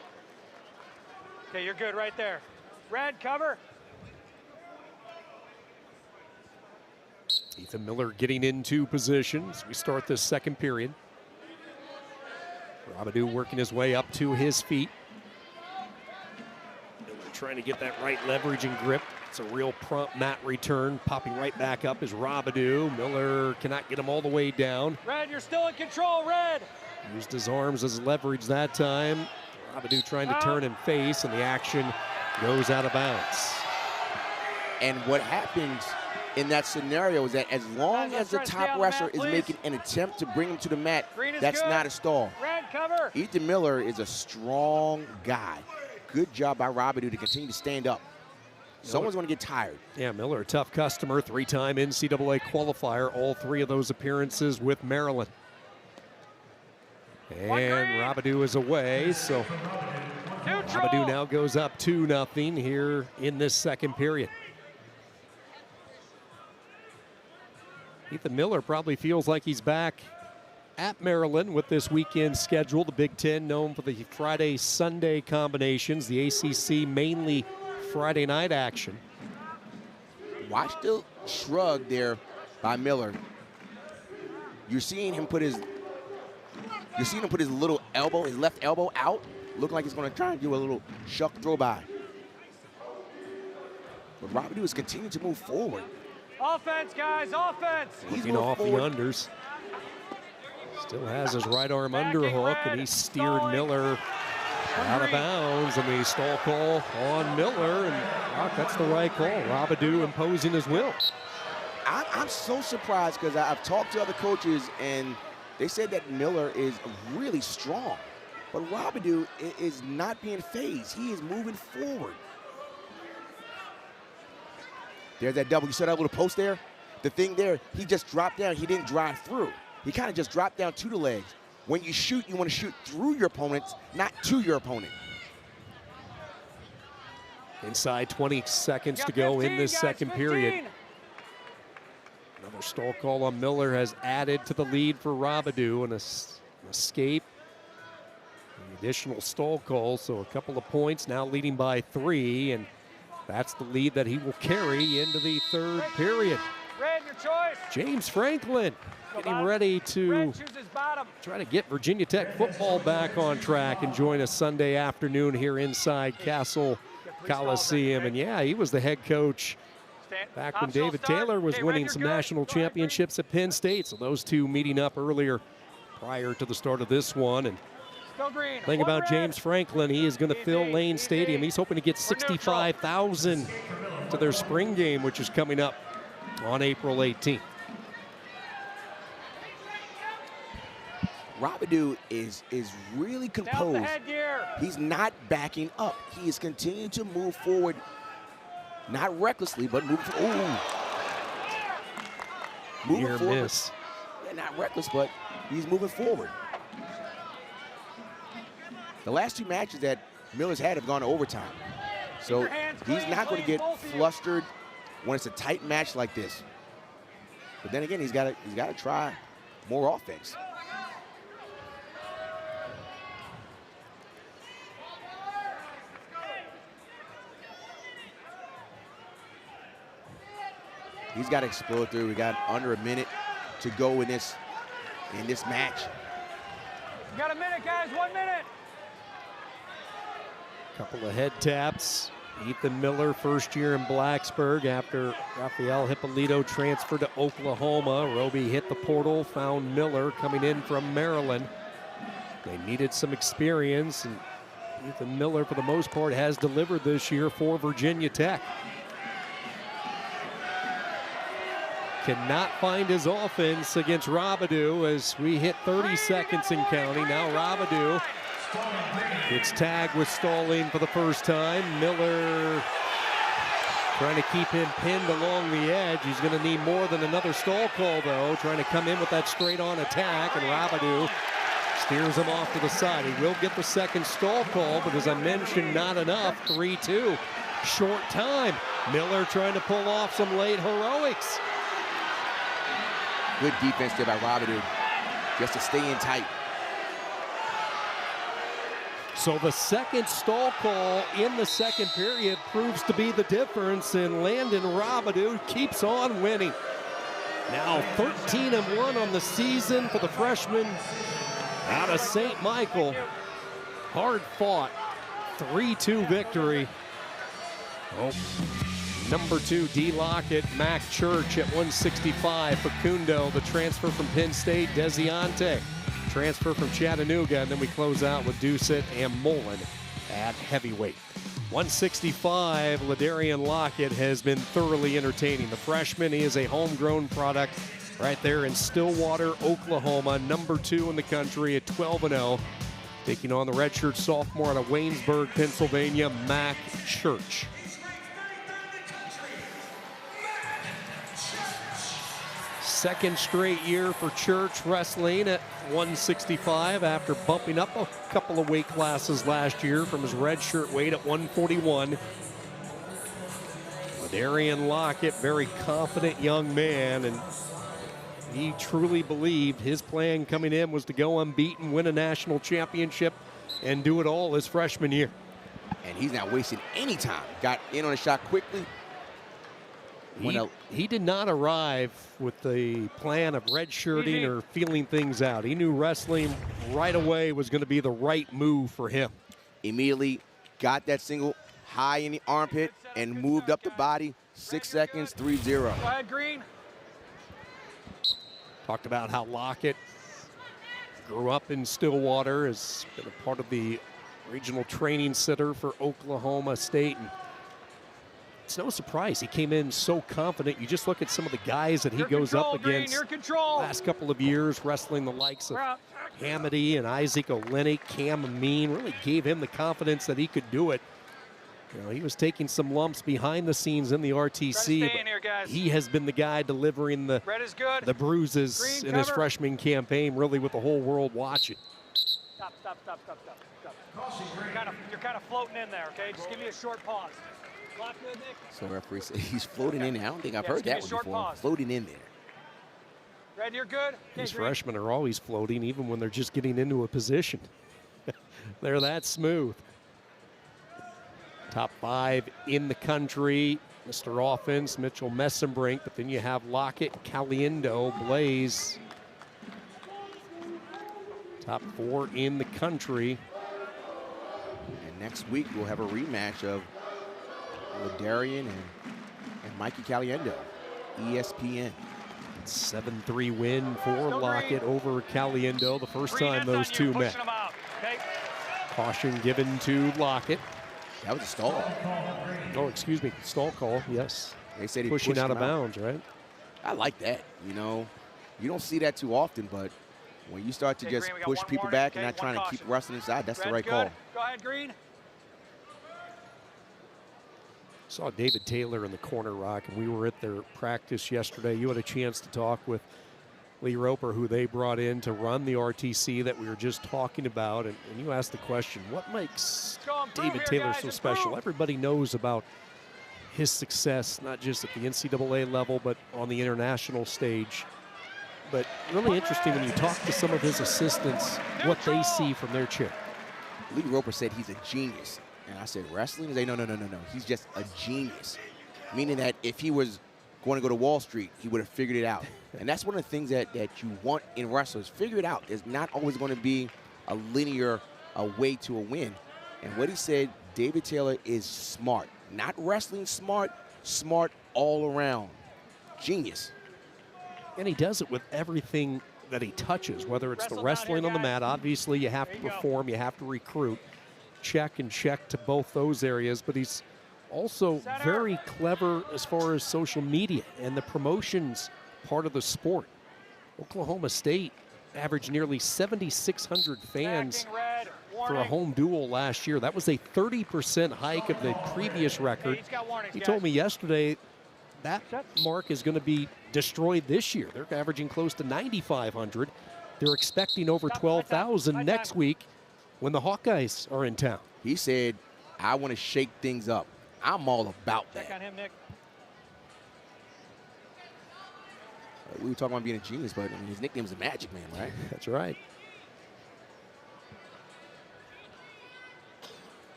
Okay, you're good right there. Red, cover. Ethan Miller getting into position as we start this second period. Robidoux working his way up to his feet. Miller trying to get that right leverage and grip. It's a real prompt mat return. Popping right back up is Robidoux. Miller cannot get him all the way down. Red, you're still in control, Red. Used his arms as leverage that time. Robidoux trying to turn and face, and the action goes out of bounds. And what happens in that scenario is that as long as the top wrestler is making an attempt to bring him to the mat, that's not a stall. Red, cover. Ethan Miller is a strong guy. Good job by Robidoux to continue to stand up. Someone's going to get tired. Yeah, Miller, a tough customer, 3-time NCAA qualifier, all 3 of those appearances with Maryland. And Robidoux is away, so Robidoux now goes up 2-0 here in this second period. Ethan Miller probably feels like he's back at Maryland with this weekend schedule. The Big Ten known for the Friday-Sunday combinations, the ACC mainly Friday night action. Watch the shrug there by Miller. You're seeing him put his little elbow, his left elbow out. Look like he's going to try and do a little shuck throw by. But Robidoux is continuing to move forward. Offense, guys, offense. Looking off the unders. Still has his right arm underhook, and he steered Miller out of bounds, and the stall call on Miller, and that's the right call. Robidoux imposing his will. I'm so surprised because I've talked to other coaches, and they said that Miller is really strong, but Robidoux is not being phased. He is moving forward. There's that double. You saw that little post there? The thing there, he just dropped down. He didn't drive through. He kind of just dropped down to the legs. When you shoot, you want to shoot through your opponents, not to your opponent. Inside 20 seconds to go in this second period. Another stall call on Miller has added to the lead for Robidoux, and an escape. An additional stall call, so a couple of points, now leading by 3, and that's the lead that he will carry into the third period. Red, your choice. James Franklin getting ready to try to get Virginia Tech football back on track and join us Sunday afternoon here inside Castle Coliseum. And yeah, he was the head coach back when David Taylor was winning some national championships at Penn State. So those two meeting up earlier prior to the start of this one. And thing about James Franklin, he is going to fill Lane Stadium. He's hoping to get 65,000 to their spring game, which is coming up on April 18th. Robidoux is really composed. He's not backing up. He is continuing to move forward, not recklessly, but moving forward. Moving forward. Miss. Yeah, not reckless, but he's moving forward. The last 2 matches that Miller's had have gone to overtime. So he's not going to get flustered when it's a tight match like this. But then again, he's got to try more offense. He's got to explode through. We got under a minute to go in this match. You got a minute, guys, 1 minute. Couple of head taps. Ethan Miller, first year in Blacksburg after Rafael Hippolito transferred to Oklahoma. Roby hit the portal, found Miller coming in from Maryland. They needed some experience, and Ethan Miller, for the most part, has delivered this year for Virginia Tech. Cannot find his offense against Rabadou as we hit 30 seconds and counting. Now Rabadou gets tagged with stalling for the first time. Miller trying to keep him pinned along the edge. He's going to need more than another stall call, though, trying to come in with that straight-on attack, and Rabadou steers him off to the side. He will get the second stall call, but as I mentioned, not enough. 3-2, short time. Miller trying to pull off some late heroics. Good defense there by Rabadou, just to stay in tight. So the second stall call in the second period proves to be the difference, and Landon Rabadou keeps on winning. Now 13-1 on the season for the freshman out of St. Michael. Hard fought, 3-2 victory. Oh. Number 2, D. Lockett, Mac Church at 165. Facundo, the transfer from Penn State. Desiante, transfer from Chattanooga. And then we close out with Doucette and Mullen at heavyweight. 165, Ladarian Lockett has been thoroughly entertaining. The freshman, he is a homegrown product right there in Stillwater, Oklahoma. Number 2 in the country at 12-0. Taking on the redshirt sophomore out of Waynesburg, Pennsylvania, Mac Church. Second straight year for Church wrestling at 165 after bumping up a couple of weight classes last year from his redshirt weight at 141. Ladarian Lockett, very confident young man, and he truly believed his plan coming in was to go unbeaten, win a national championship, and do it all his freshman year. And he's not wasting any time. Got in on a shot quickly. He did not arrive with the plan of redshirting or feeling things out. He knew wrestling right away was going to be the right move for him. Immediately got that single high in the armpit and moved up the body. 6 seconds, 3-0. Go ahead, Green. Talked about how Lockett grew up in Stillwater, has been a part of the regional training center for Oklahoma State. And it's no surprise he came in so confident. You just look at some of the guys that he goes up against last couple of years, wrestling the likes of Hamady and Isaac Olenek, Cam Amin, really gave him the confidence that he could do it. You know, he was taking some lumps behind the scenes in the RTC, but he has been the guy delivering the bruises in his freshman campaign, really with the whole world watching. Stop. You're kind of floating in there, okay? Just give me a short pause. So referee said he's floating in there. I don't think I've heard that one before. Pause. Floating in there. Red, you're good. These freshmen are always floating, even when they're just getting into a position. They're that smooth. Top 5 in the country. Mr. Offense, Mitchell Messenbrink, but then you have Lockett, Caliendo, Blaze. Top 4 in the country. And next week we'll have a rematch of Ladarian and Mikey Caliendo, ESPN. 7-3 win for Lockett over Caliendo, the first time those two met. Caution given to Lockett. That was a stall. Oh, excuse me, stall call, yes. They said he pushing pushed out him of bounds, right? I like that, you know. You don't see that too often, but when you start to just push people back and not trying to keep wrestling inside, that's the right call. Go ahead, Green. Saw David Taylor in the corner, Rock, and we were at their practice yesterday. You had a chance to talk with Lee Roper, who they brought in to run the RTC that we were just talking about, and you asked the question, what makes David Taylor so special? Everybody knows about his success, not just at the NCAA level, but on the international stage. But really interesting when you talk to some of his assistants, what they see from their chair. Lee Roper said he's a genius. And I said, wrestling? They say, no. He's just a genius. Meaning that if he was going to go to Wall Street, he would have figured it out. And that's one of the things that you want in wrestlers. Figure it out. There's not always going to be a linear way to a win. And what he said, David Taylor is smart. Not wrestling smart, smart all around. Genius. And he does it with everything that he touches, whether it's the wrestling on the mat. Obviously, you have to perform, you have to recruit. Check and check to both those areas, but he's also very clever as far as social media and the promotions part of the sport. Oklahoma State averaged nearly 7,600 fans for a home duel last year. That was a 30% hike of the previous record. He told me yesterday that mark is going to be destroyed this year. They're averaging close to 9,500. They're expecting over 12,000 next week when the Hawkeyes are in town. He said, I want to shake things up. I'm all about that. Check on him, Nick. We were talking about being a genius, but I mean, his nickname's the Magic Man, right? That's right.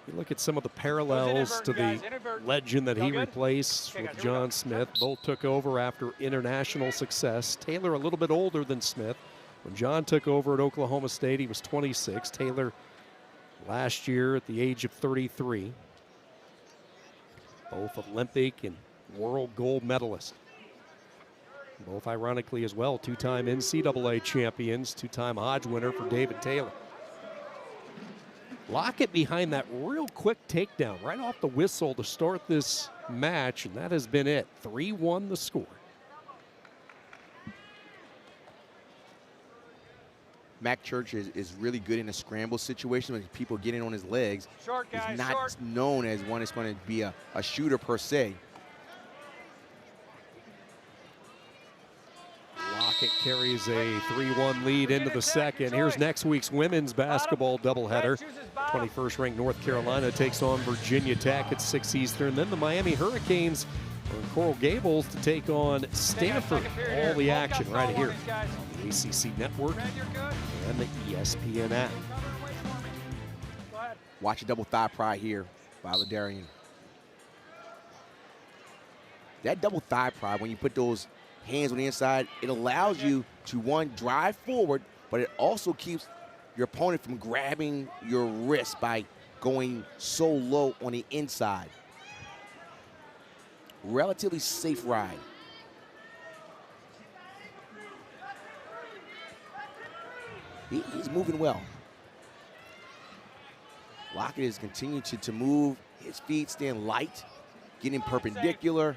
You look at some of the parallels to the legend that he replaced with John Smith. Both took over after international success. Taylor a little bit older than Smith. When John took over at Oklahoma State, he was 26. Taylor last year at the age of 33. Both Olympic and world gold medalists. Both, ironically as well, two-time NCAA champions, two-time Hodge winner for David Taylor. Lockett behind that real quick takedown right off the whistle to start this match, and that has been it. 3-1 the score. Mac Church is really good in a scramble situation when people get in on his legs. Short, guys, He's not short. known as one that's going to be a shooter per se. Lockett carries a 3-1 lead into the second. Here's next week's women's basketball doubleheader. 21st ranked North Carolina takes on Virginia Tech at 6 Eastern. Then the Miami Hurricanes are in Coral Gables to take on Stanford. All the action right here on the ACC Network and the ESPN app. Watch a double thigh pry here by Ladarian. That double thigh pry, when you put those hands on the inside, it allows you to, one, drive forward, but it also keeps your opponent from grabbing your wrist by going so low on the inside. Relatively safe ride. He's moving well. Lockett is continuing to move his feet, staying light, getting perpendicular.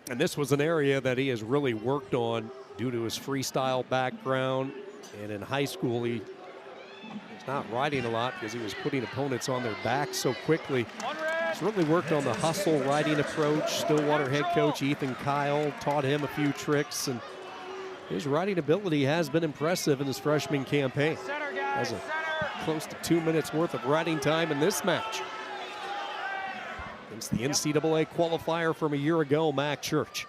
And this was an area that he has really worked on due to his freestyle background. And in high school, he was not riding a lot because he was putting opponents on their back so quickly. He's really worked on the hustle riding approach. Stillwater head coach Ethan Kyle taught him a few tricks, and his riding ability has been impressive in his freshman campaign. Has close to 2 minutes worth of riding time in this match. It's the NCAA qualifier from a year ago, Mac Church.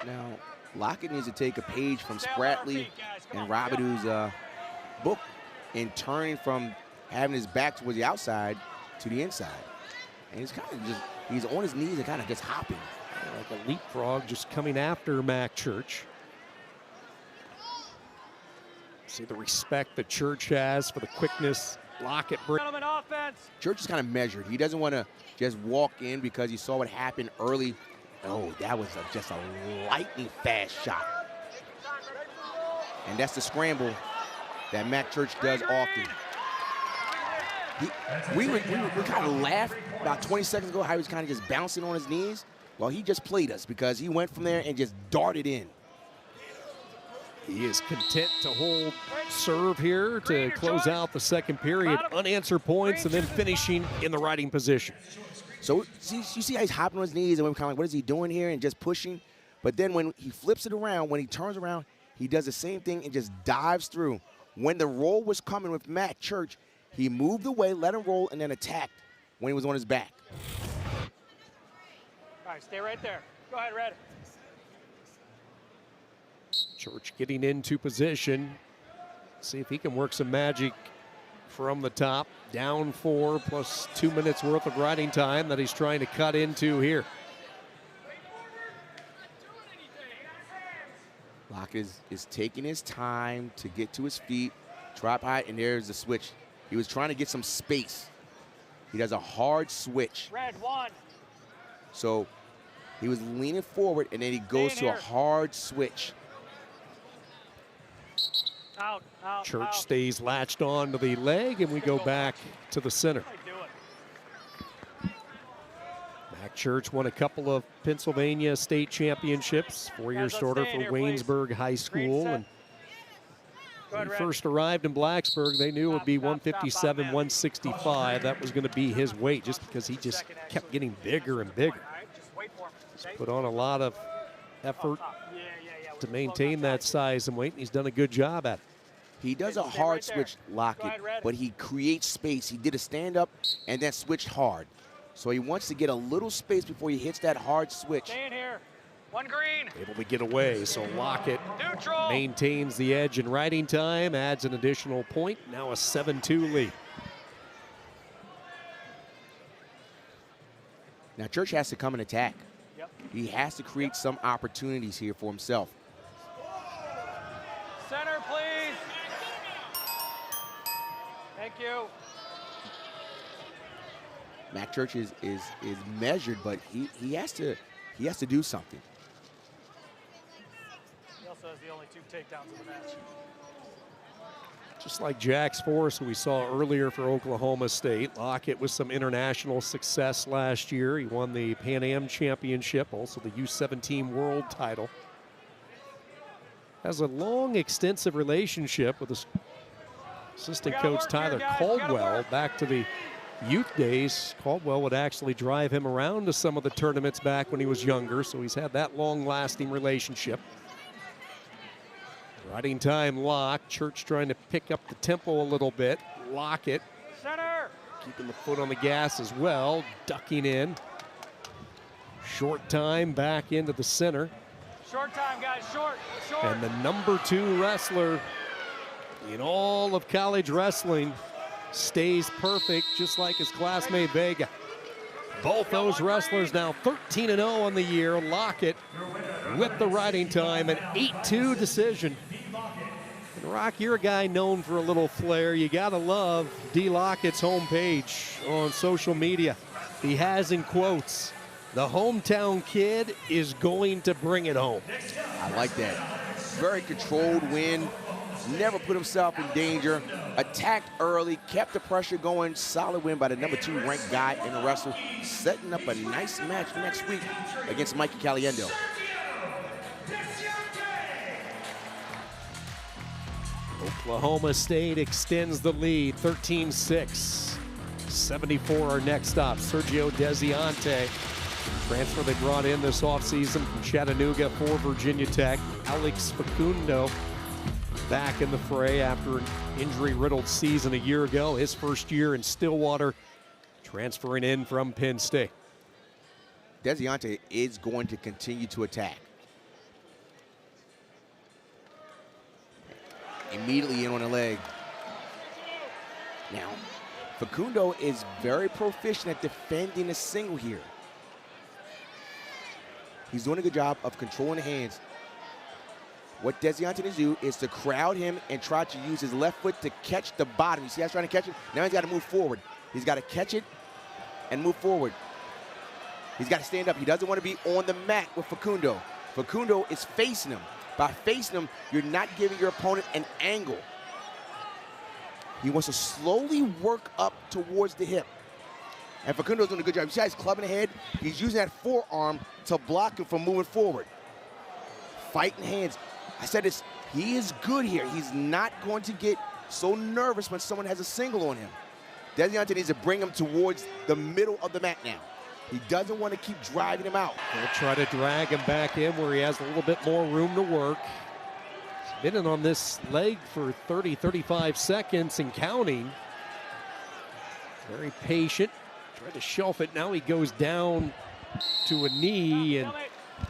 Now, Lockett needs to take a page from Spratley and Robidoux' book in turning from having his back towards the outside to the inside. And he's kind of just, he's on his knees and kind of just hopping. Like a leapfrog just coming after Mac Church. See the respect that Church has for the quickness Lockett brings. Church is kind of measured. He doesn't want to just walk in because he saw what happened early. Oh, that was just a lightning fast shot. And that's the scramble that Mac Church does often. We kind of laughed about 20 seconds ago how he was kind of just bouncing on his knees. Well, he just played us because he went from there and just darted in. He is content to hold serve here to close out the second period. Unanswered points and then finishing in the riding position. So you see how he's hopping on his knees and we're kind of like, what is he doing here, and just pushing. But then when he flips it around, when he turns around, he does the same thing and just dives through. When the roll was coming with Mac Church, he moved away, let him roll, and then attacked when he was on his back. All right, stay right there. Go ahead, Red. Church getting into position. See if he can work some magic from the top. Down 4 plus 2 minutes worth of riding time that he's trying to cut into here. Locke is taking his time to get to his feet, drop high, and there's the switch. He was trying to get some space. He does a hard switch. Red 1. So he was leaning forward, and then he goes to a hard switch. Out, out, Church out. stays latched on to the leg, and we go back to the center. Mac Church won a couple of Pennsylvania state championships, 4-year starter for Waynesburg High School. And when he first arrived in Blacksburg, they knew it would be 157, 165. That was going to be his weight, just because he just kept getting bigger and bigger. He's put on a lot of effort to maintain that size and weight, and he's done a good job at it. He does a hard switch, Lockett, but he creates space. He did a stand-up and then switched hard. So he wants to get a little space before he hits that hard switch. Stay in here. 1 green. Able to get away, so Lockett Neutral. maintains the edge in riding time, adds an additional point, now a 7-2 lead. Now Church has to come and attack. Yep. He has to create some opportunities here for himself. Center, please. Thank you. Mac Church is measured, but he has to do something. He also has the only 2 takedowns of the match. Just like Jax Force, who we saw earlier for Oklahoma State, Lockett with some international success last year. He won the Pan Am Championship, also the U17 World title. Has a long, extensive relationship with assistant coach Tyler Caldwell back to the youth days. Caldwell would actually drive him around to some of the tournaments back when he was younger, so he's had that long-lasting relationship. Riding time lock. Church trying to pick up the tempo a little bit. Lockett Center. keeping the foot on the gas as well, ducking in. Short time back into the center. Short time, guys. Short. And the number 2 wrestler in all of college wrestling stays perfect, just like his classmate Vega. Both those wrestlers now 13-0 on the year. Lockett with the riding time, an 8-2 decision. And Rock, you're a guy known for a little flair. You gotta love D. Lockett's homepage on social media. He has in quotes, "The hometown kid is going to bring it home." I like that. Very controlled win. Never put himself in danger. Attacked early, kept the pressure going. Solid win by the number 2 ranked guy in the wrestle. Setting up a nice match next week against Mikey Caliendo. Oklahoma State extends the lead, 13-6. 74 our next stop. Sergio Desiante, transfer they brought in this offseason from Chattanooga for Virginia Tech. Alex Facundo back in the fray after an injury-riddled season a year ago. His first year in Stillwater, transferring in from Penn State. Desiante is going to continue to attack. Immediately in on the leg. Now, Facundo is very proficient at defending a single here. He's doing a good job of controlling the hands. What Desiante needs to do is to crowd him and try to use his left foot to catch the bottom. You see how he's trying to catch it? Now he's got to move forward. He's got to catch it and move forward. He's got to stand up. He doesn't want to be on the mat with Facundo. Facundo is facing him. By facing him, you're not giving your opponent an angle. He wants to slowly work up towards the hip. And Facundo's doing a good job. You see how he's clubbing ahead? He's using that forearm to block him from moving forward. Fighting hands. I said this, he is good here. He's not going to get so nervous when someone has a single on him. Desiante needs to bring him towards the middle of the mat now. He doesn't want to keep driving him out. They'll try to drag him back in where he has a little bit more room to work. He's been in on this leg for 30, 35 seconds and counting. Very patient. Tried to shelf it. Now he goes down to a knee, and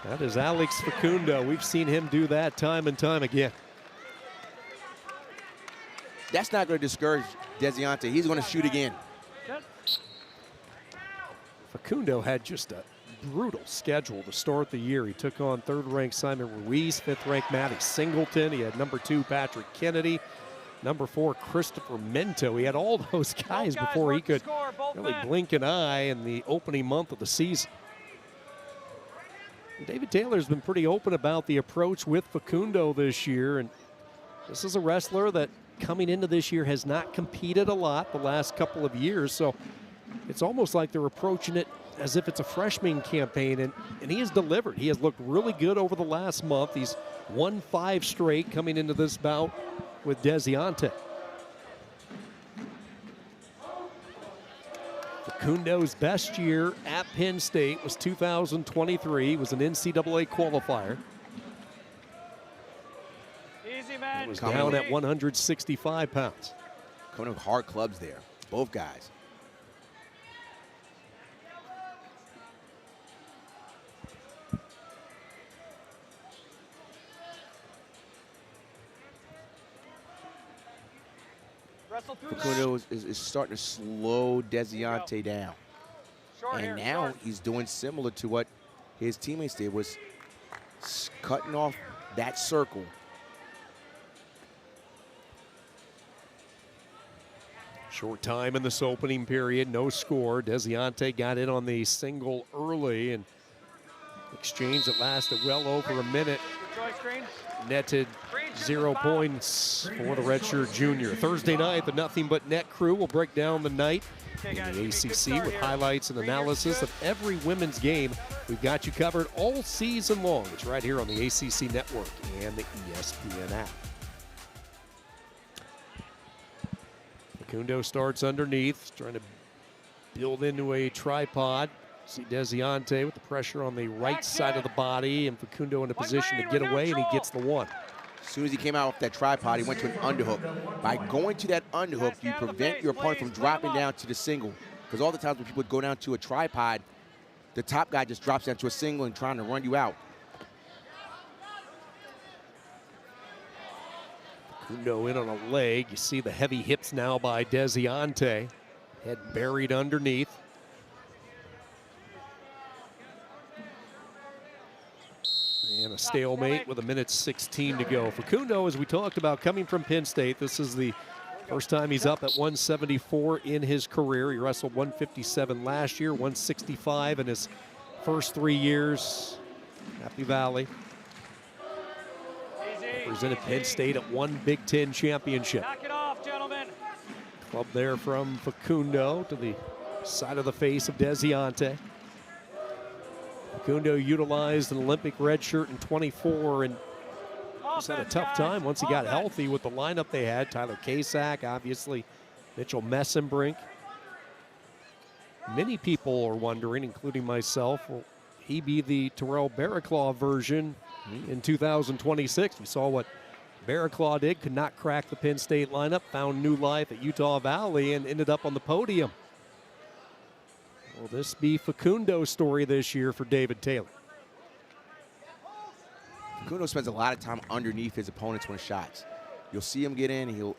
that is Alex Facundo. We've seen him do that time and time again. that's not going to discourage Deziante. He's going to shoot again. Facundo had just a brutal schedule to start the year. He took on 3rd-ranked Simon Ruiz, 5th-ranked Matty Singleton. He had number 2 Patrick Kennedy, number 4 Christopher Mento. He had all those guys before he could really blink an eye in the opening month of the season. David Taylor's been pretty open about the approach with Facundo this year, and this is a wrestler that coming into this year has not competed a lot the last couple of years, so it's almost like they're approaching it as if it's a freshman campaign, and he has delivered. He has looked really good over the last month. He's won 5 straight coming into this bout with Deziante. Facundo's best year at Penn State was 2023. He was an NCAA qualifier. Easy, man. He was down at 165 pounds. Coming with hard clubs there, both guys. Facundo is starting to slow Deziante down. And now he's doing similar to what his teammates did, was cutting off that circle. Short time in this opening period, no score. Deziante got in on the single early, and exchange that lasted well over a minute netted 0 points for the redshirt junior. Thursday night, the Nothing But Net crew will break down the night in the ACC with highlights and analysis of every women's game. We've got you covered all season long. It's right here on the ACC Network and the ESPN app. Facundo starts underneath, trying to build into a tripod. See Deziante with the pressure on the right side of the body, and Facundo in a position to get away, and he gets the one. As soon as he came out off that tripod, he went to an underhook. By going to that underhook, you prevent your opponent from dropping down to the single. Because all the times when people go down to a tripod, the top guy just drops down to a single and trying to run you out. Facundo in on a leg. You see the heavy hips now by Deziante. Head buried underneath. And a stalemate with 1:16 to go. Facundo, as we talked about, coming from Penn State, this is the first time he's up at 174 in his career. He wrestled 157 last year, 165 in his first 3 years. Happy Valley. Represented Penn State at 1 Big Ten championship. Knock it off, gentlemen. Club there from Facundo to the side of the face of Deziante. Facundo utilized an Olympic red shirt in 24 and just had a tough time once he got healthy with the lineup they had. Tyler Kasak, obviously, Mitchell Messenbrink. Many people are wondering, including myself, will he be the Terrell Barraclaw version in 2026? We saw what Barraclaw did, could not crack the Penn State lineup, found new life at Utah Valley, and ended up on the podium. Will this be Facundo's story this year for David Taylor? Facundo spends a lot of time underneath his opponents when shots. You'll see him get in, he'll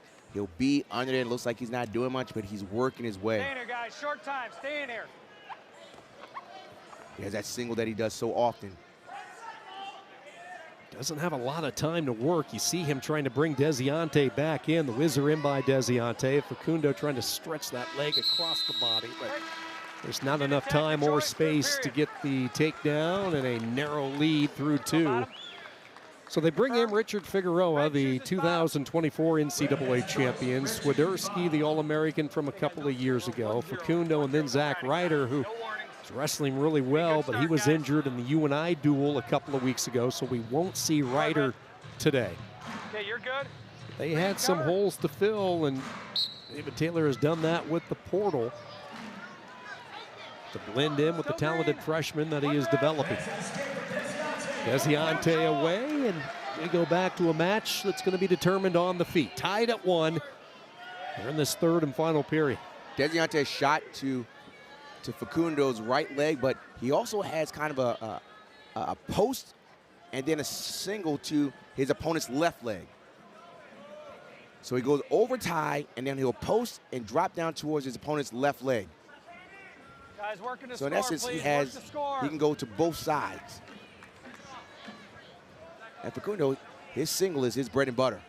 be under there. It looks like he's not doing much, but he's working his way. Stay in here, guys. Short time. Stay in here. He has that single that he does so often. Doesn't have a lot of time to work. You see him trying to bring Deziante back in. The whizzer in by Deziante. Facundo trying to stretch that leg across the body, but there's not enough time or space to get the takedown, and a narrow lead through 2. So they bring in Richard Figueroa, the 2024 NCAA champion, Swiderski, the All-American from a couple of years ago, Facundo, and then Zach Ryder, who is wrestling really well, but he was injured in the UNI duel a couple of weeks ago, so we won't see Ryder today. Okay, you're good. They had some holes to fill, and David Taylor has done that with the portal to blend in with the talented freshman that he is developing. Deziante away, and we go back to a match that's going to be determined on the feet. Tied at 1 here in this third and final period. Deziante shot to Facundo's right leg, but he also has kind of a post and then a single to his opponent's left leg. So he goes over tie, and then he'll post and drop down towards his opponent's left leg. Guys, working the So in score, essence, please. he can go to both sides. And Facundo, his single is his bread and butter.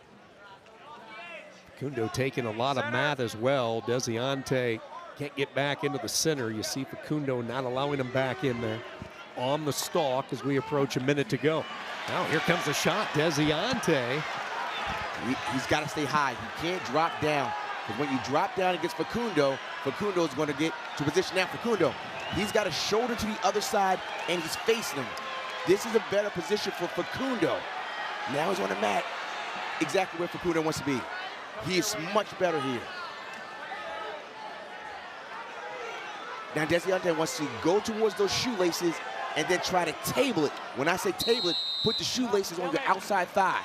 Facundo taking a lot of mat as well. Desiante can't get back into the center. You see Facundo not allowing him back in there. On the stalk as we approach a minute to go. Now here comes the shot. Desiante. He's got to stay high. He can't drop down. Because when you drop down against Facundo, Facundo is going to get to position. Now Facundo, he's got a shoulder to the other side, and he's facing him. This is a better position for Facundo. Now he's on the mat, exactly where Facundo wants to be. He is much better here. Now Desiante wants to go towards those shoelaces and then try to table it. When I say table it, put the shoelaces on your outside thigh.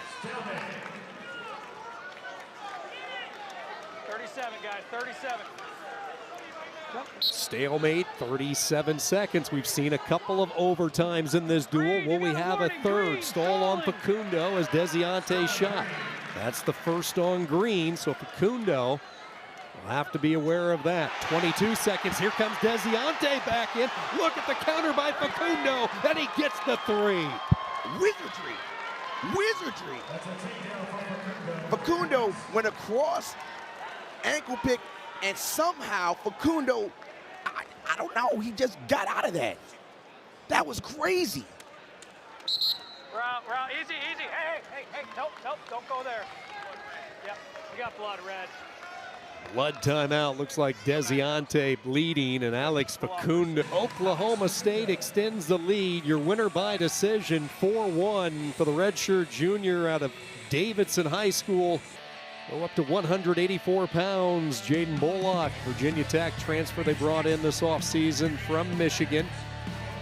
37, guys, 37. Stalemate, 37 seconds. We've seen a couple of overtimes in this duel. Will we have a third? Stall on Facundo as Desiante shot. That's the first on green, so Facundo will have to be aware of that. 22 seconds, here comes Desiante back in. Look at the counter by Facundo, and he gets the three. Wizardry, wizardry. Facundo went across, ankle pick, and somehow Facundo, I don't know, he just got out of that. That was crazy. We're out, easy, easy. Hey, nope, don't go there. Yep, we got blood, Red. Blood timeout, looks like Desiante bleeding, and Alex Facundo. Oklahoma State extends the lead. Your winner by decision, 4-1 for the redshirt junior out of Davidson High School. Go up to 184 pounds. Jaden Bullock, Virginia Tech transfer they brought in this offseason from Michigan.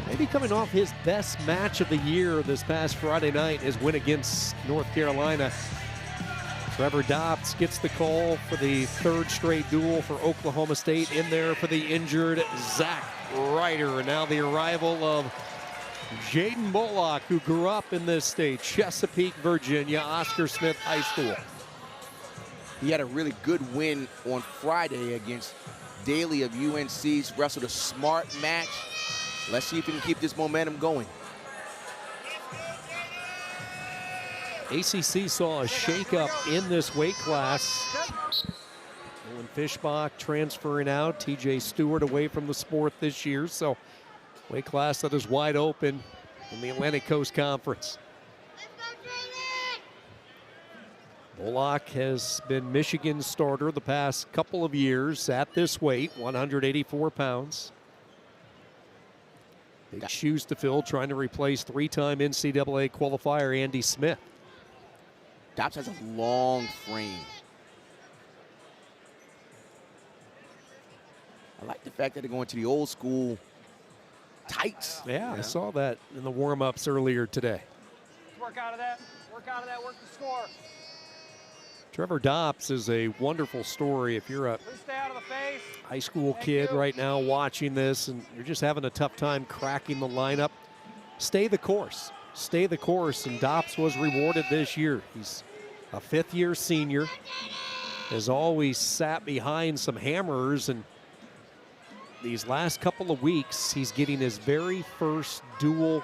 Maybe coming off his best match of the year this past Friday night, his win against North Carolina. Trevor Dobbs gets the call for the third straight duel for Oklahoma State. In there for the injured Zach Ryder. And now the arrival of Jaden Bullock, who grew up in this state, Chesapeake, Virginia, Oscar Smith High School. He had a really good win on Friday against Daly of UNC's, wrestled a smart match. Let's see if he can keep this momentum going. ACC saw a shakeup in this weight class. Owen Fishbach transferring out, TJ Stewart away from the sport this year, so weight class that is wide open in the Atlantic Coast Conference. Bullock has been Michigan's starter the past couple of years at this weight, 184 pounds. Big shoes to fill, trying to replace three-time NCAA qualifier Andy Smith. Dobbs has a long frame. I like the fact that they're going to the old school tights. Yeah, I saw that in the warm-ups earlier today. Work out of that, work the score. Trevor Dobbs is a wonderful story. If you're a Stay out of the face. high school kid right now watching this and you're just having a tough time cracking the lineup, stay the course. Stay the course, and Dobbs was rewarded this year. He's a fifth-year senior, has always sat behind some hammers, and these last couple of weeks, he's getting his very first dual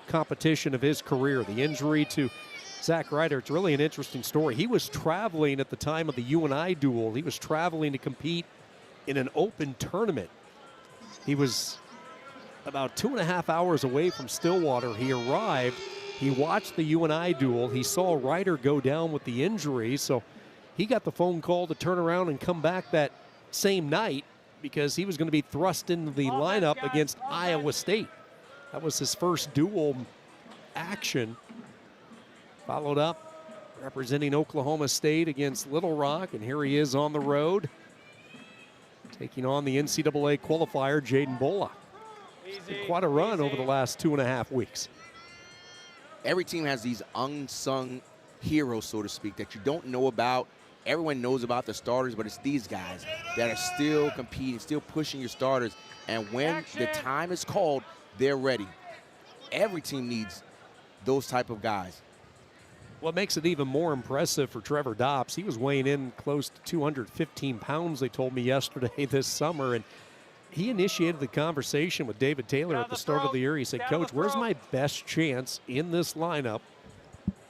competition of his career. The injury to Zach Ryder, it's really an interesting story. He was traveling at the time of the UNI duel. He was traveling to compete in an open tournament. He was about 2.5 hours away from Stillwater. He arrived, he watched the UNI duel. He saw Ryder go down with the injury, so he got the phone call to turn around and come back that same night because he was going to be thrust into the lineup against Iowa State. That was his first dual action. Followed up, representing Oklahoma State against Little Rock, and here he is on the road, taking on the NCAA qualifier, Jaden Bullock. Quite a run over the last 2.5 weeks. Every team has these unsung heroes, so to speak, that you don't know about. Everyone knows about the starters, but it's these guys that are still competing, still pushing your starters, and when the time is called, they're ready. Every team needs those type of guys. what makes it even more impressive for Trevor Dobbs, he was weighing in close to 215 pounds, they told me yesterday, this summer. And he initiated the conversation with David Taylor at the start of the year. He said, Coach, where's my best chance in this lineup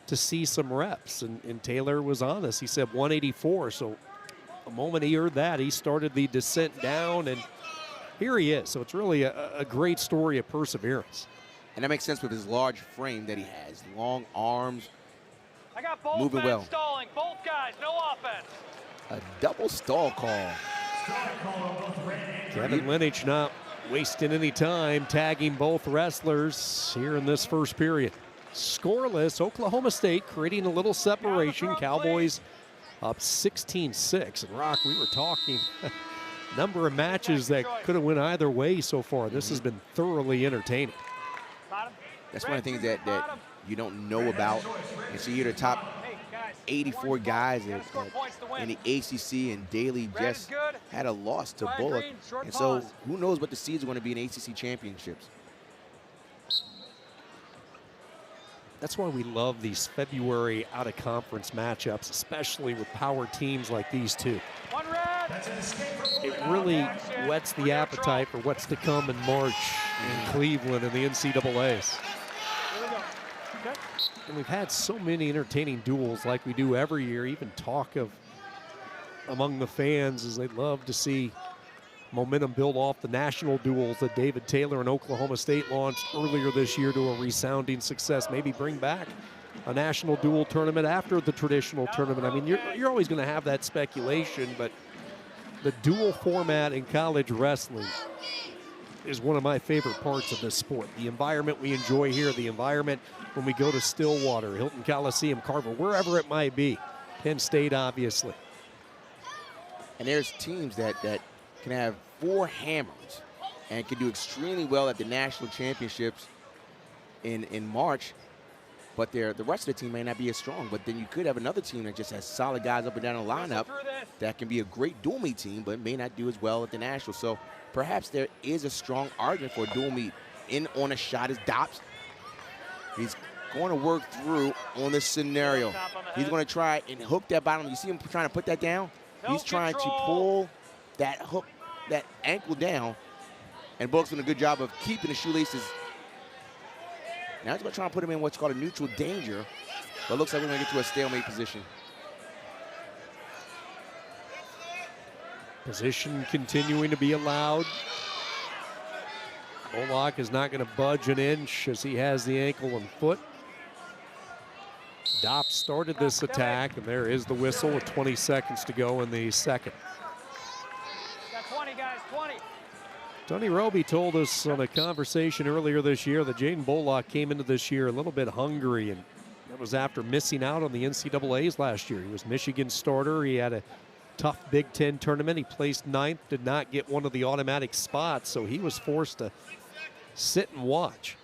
to see some reps? And Taylor was honest. He said 184. So the moment he heard that, he started the descent down, and here he is. So it's really a great story of perseverance. And that makes sense with his large frame that he has. Long arms, I got both moving men well. stalling, both guys, no offense. A double stall call. Kevin Linich not wasting any time, tagging both wrestlers here in this first period. Scoreless, Oklahoma State creating a little separation. Cowboys up 16-6. And Rock, we were talking number of matches that could have went either way so far. This has been thoroughly entertaining. That's one of the things that you don't know about. And so you're the top 84 guys in the ACC, and Daly just had a loss to Bullock. And so who knows what the seeds are going to be in ACC championships. That's why we love these February out-of-conference matchups, especially with power teams like these two. It really whets the appetite for what's to come in March in Cleveland and the NCAAs. And we've had so many entertaining duels like we do every year. Even talk of among the fans is they'd love to see momentum build off the national duels that David Taylor and Oklahoma State launched earlier this year to a resounding success. Maybe bring back a national duel tournament after the traditional tournament. I mean, you're always going to have that speculation, but the dual format in college wrestling is one of my favorite parts of this sport. The environment we enjoy here, the environment when we go to Stillwater, Hilton Coliseum, Carver, wherever it might be. Penn State, obviously. And there's teams that can have 4 hammers and can do extremely well at the national championships in March, but the rest of the team may not be as strong. But then you could have another team that just has solid guys up and down the lineup that can be a great dual meet team, but may not do as well at the national. So perhaps there is a strong argument for a dual meet. In on a shot is Dobbs. He's going to work through on this scenario. He's going to try and hook that bottom. You see him trying to put that down? He's trying to pull that hook, that ankle down, and Bullock's doing a good job of keeping the shoelaces. Now he's going to try and put him in what's called a neutral danger, but it looks like we're going to get to a stalemate position. Position continuing to be allowed. Bullock is not going to budge an inch as he has the ankle and foot. Dopp started this attack, and there is the whistle with 20 seconds to go in the second. Got 20, guys, 20. Tony Roby told us on a conversation earlier this year that Jaden Bullock came into this year a little bit hungry, and that was after missing out on the NCAAs last year. He was Michigan's starter. He had a tough Big Ten tournament. He placed 9th, did not get one of the automatic spots, so he was forced to sit and watch.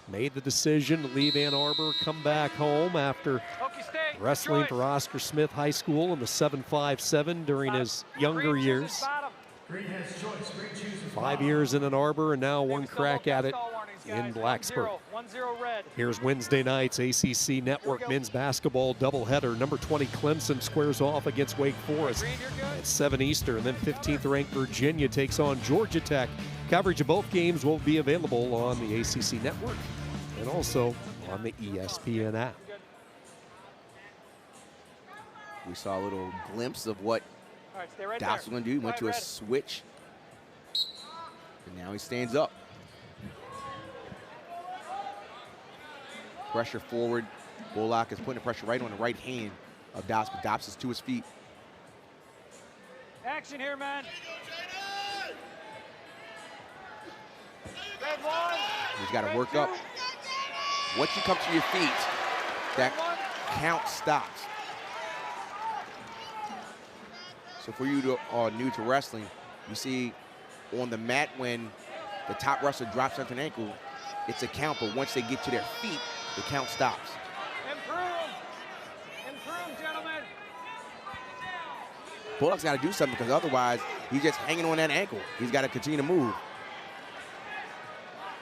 Made the decision to leave Ann Arbor, come back home after wrestling for Oscar Smith High School in the 757 during his younger years. 5 years in Ann Arbor and now one crack at it in Blacksburg. Here's Wednesday night's ACC Network men's basketball doubleheader. Number 20 Clemson squares off against Wake Forest at 7 Eastern. And then 15th ranked Virginia takes on Georgia Tech. Coverage of both games will be available on the ACC Network and also on the ESPN app. We saw a little glimpse of what Dobbs was going to do. He went to a switch, and now he stands up. Pressure forward. Bullock is putting the pressure right on the right hand of Dobbs, but Dobbs is to his feet. Action here, man. Red one. He's got to work up. Once you come to your feet, that count stops. So for you to are new to wrestling, you see on the mat when the top wrestler drops onto an ankle, it's a count, but once they get to their feet, the count stops. Improve, gentlemen. Bullock's got to do something because otherwise he's just hanging on that ankle. He's got to continue to move.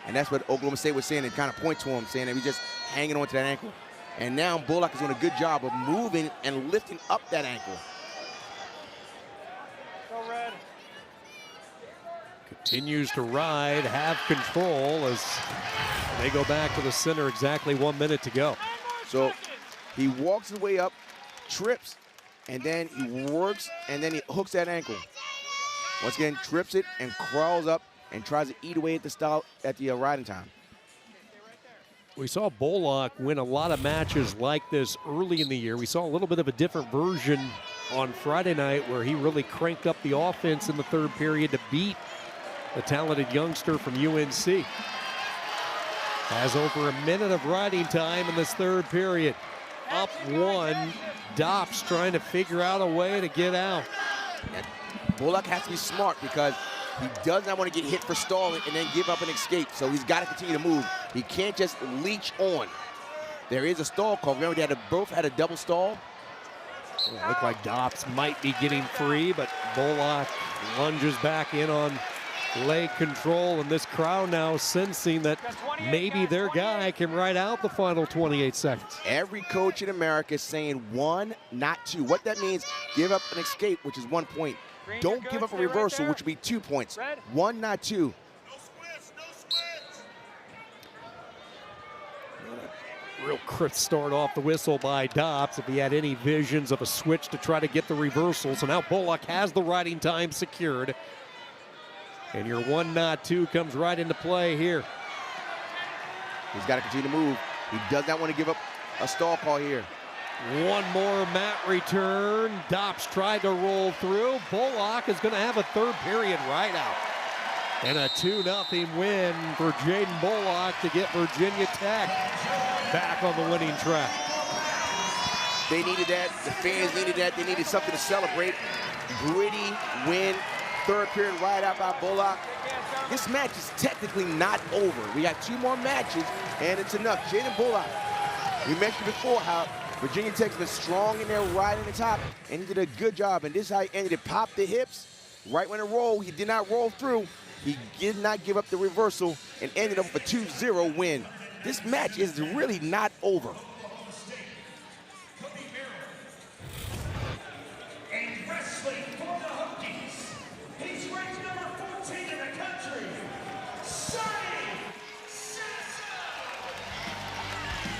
And that's what Oklahoma State was saying and kind of point to him, saying that he's just hanging onto that ankle. And now Bullock is doing a good job of moving and lifting up that ankle. Go red. Continues to ride, have control as they go back to the center. Exactly 1 minute to go. So he walks his way up, trips, and then he works, and then he hooks that ankle. Once again, trips it and crawls up and tries to eat away at the riding time. We saw Bullock win a lot of matches like this early in the year. We saw a little bit of a different version on Friday night where he really cranked up the offense in the third period to beat the talented youngster from UNC. Has over a minute of riding time in this third period. Up one, Dops trying to figure out a way to get out. And Bullock has to be smart because he does not want to get hit for stalling and then give up and escape. So he's got to continue to move. He can't just leech on. There is a stall call. Remember, they both had a double stall. It looked like Dops might be getting free, but Bullock lunges back in on leg control, and this crowd now sensing that maybe their guy can ride out the final 28 seconds. Every coach in America is saying 1, not 2. What that means, give up an escape, which is 1 point. Don't give up a reversal, which would be 2 points. 1, not 2. Real crisp start off the whistle by Dops if he had any visions of a switch to try to get the reversal. So now Bullock has the riding time secured. And your 1, not 2 comes right into play here. He's got to continue to move. He does not want to give up a stall call here. One more mat return. Dops tried to roll through. Bullock is going to have a third period ride out. And a 2-0 win for Jaden Bullock to get Virginia Tech back on the winning track. They needed that. The fans needed that. They needed something to celebrate. Gritty win. Third period ride out by Bullock. This match is technically not over. We got 2 more matches, and it's enough. Jaden Bullock, we mentioned before how Virginia Tech's been strong in there riding the top, and he did a good job. And this is how he ended it. Popped the hips. Right when it rolled, he did not roll through. He did not give up the reversal and ended up with a 2-0 win. This match is really not over. And wrestling for the Hokies, he's ranked number 14 in the country, Sonny Sasso.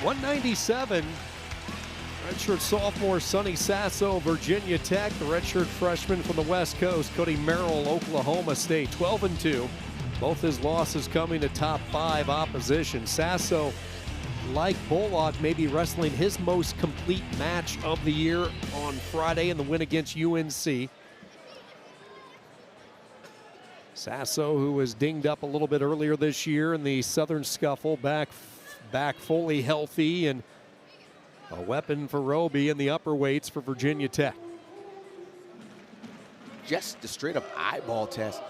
197. Redshirt sophomore Sonny Sasso, Virginia Tech. The redshirt freshman from the West Coast, Cody Merrill, Oklahoma State, 12-2. Both his losses coming to top 5 opposition. Sasso, like Bullock, may be wrestling his most complete match of the year on Friday in the win against UNC. Sasso, who was dinged up a little bit earlier this year in the Southern Scuffle, back fully healthy, and a weapon for Roby in the upper weights for Virginia Tech. Just the straight up eyeball test.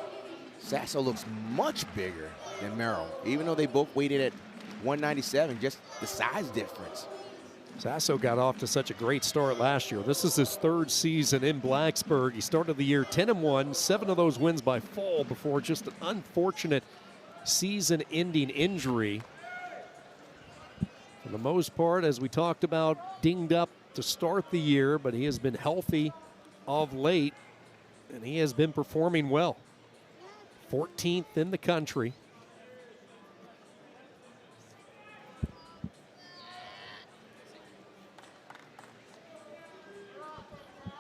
Sasso looks much bigger than Merrill, even though they both weighted at 197, just the size difference. Sasso got off to such a great start last year. This is his 3rd season in Blacksburg. He started the year 10-1, 7 of those wins by fall before just an unfortunate season-ending injury. For the most part, as we talked about, dinged up to start the year, but he has been healthy of late, and he has been performing well. 14th in the country.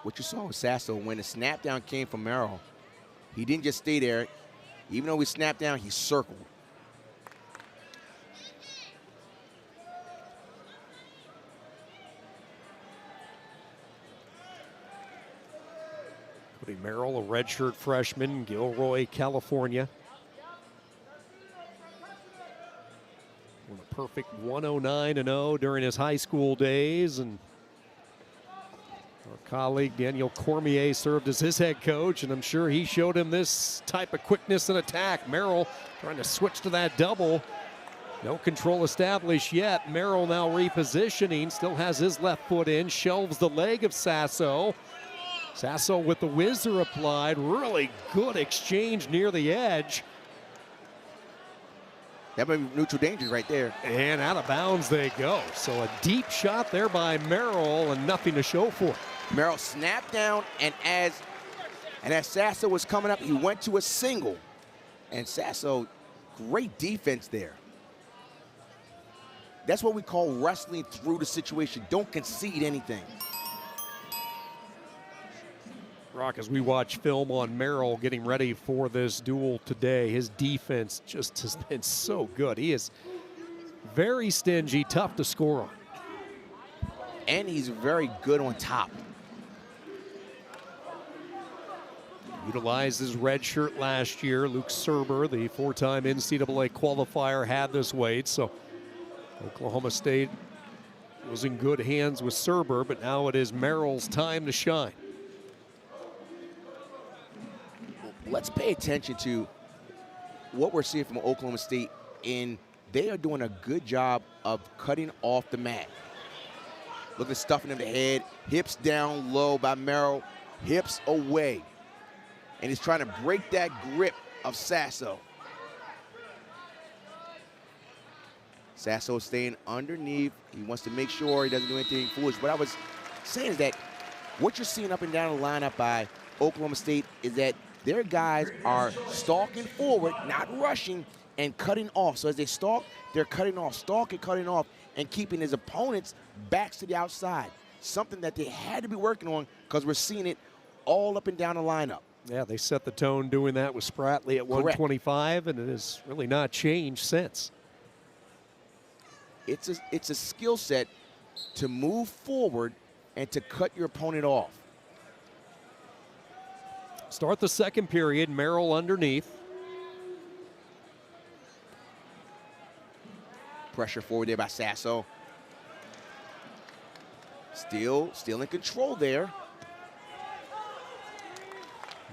What you saw with Sasso, when the snap down came from Merrill, he didn't just stay there. Even though he snapped down, he circled. Cody Merrill, a redshirt freshman, Gilroy, California. Won a perfect 109-0 during his high school days, and our colleague Daniel Cormier served as his head coach, and I'm sure he showed him this type of quickness and attack. Merrill trying to switch to that double. No control established yet. Merrill now repositioning, still has his left foot in, shelves the leg of Sasso. Sasso with the whizzer applied. Really good exchange near the edge. That might be neutral danger right there. And out of bounds they go. So a deep shot there by Merrill and nothing to show for it. Merrill snapped down, and as Sasso was coming up, he went to a single. And Sasso, great defense there. That's what we call wrestling through the situation. Don't concede anything. Rock, as we watch film on Merrill getting ready for this duel today, his defense just has been so good. He is very stingy, tough to score on. And he's very good on top. Utilized his red shirt last year. Luke Serber, the four-time NCAA qualifier, had this weight. So Oklahoma State was in good hands with Serber, but now it is Merrill's time to shine. Let's pay attention to what we're seeing from Oklahoma State. They are doing a good job of cutting off the mat. Look at stuffing in the head, hips down low by Merrill, hips away. And he's trying to break that grip of Sasso. Sasso staying underneath. He wants to make sure he doesn't do anything foolish. What I was saying is that what you're seeing up and down the lineup by Oklahoma State is that their guys are stalking forward, not rushing, and cutting off. So as they stalk, they're cutting off, stalking, cutting off, and keeping his opponents' backs to the outside. Something that they had to be working on because we're seeing it all up and down the lineup. Yeah, they set the tone doing that with Spratley at 125, and it has really not changed since. It's a skill set to move forward and to cut your opponent off. Start the second period, Merrill underneath. Pressure forward there by Sasso. Still in control there.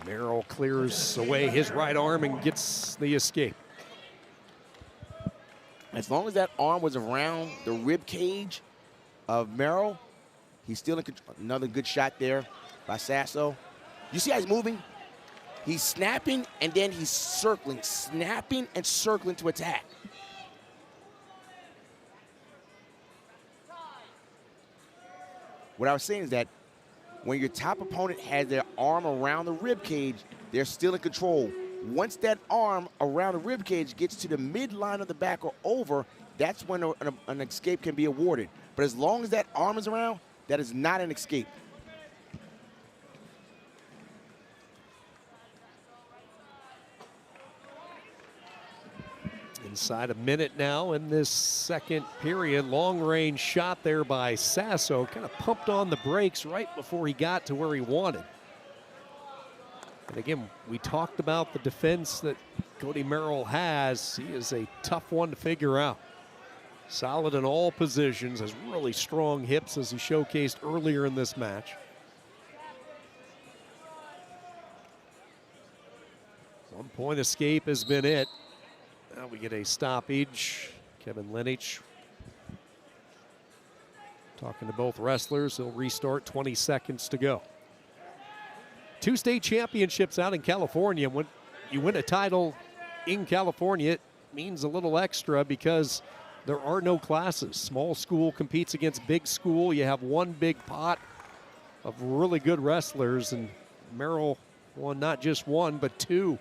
Merrill clears away his right arm and gets the escape. As long as that arm was around the rib cage of Merrill, he's still in control. Another good shot there by Sasso. You see how he's moving? He's snapping and then he's circling, snapping and circling to attack. What I was saying is that when your top opponent has their arm around the rib cage, they're still in control. Once that arm around the rib cage gets to the midline of the back or over, that's when an escape can be awarded. But as long as that arm is around, that is not an escape. Inside a minute now in this second period. Long range shot there by Sasso. Kind of pumped on the brakes right before he got to where he wanted. And again, we talked about the defense that Cody Merrill has. He is a tough one to figure out. Solid in all positions, has really strong hips as he showcased earlier in this match. One point escape has been it. Now we get a stoppage. Kevin Lenich talking to both wrestlers. He'll restart, 20 seconds to go. 2 state championships out in California. When you win a title in California, it means a little extra because there are no classes. Small school competes against big school. You have one big pot of really good wrestlers, and Merrill won not just one, but 2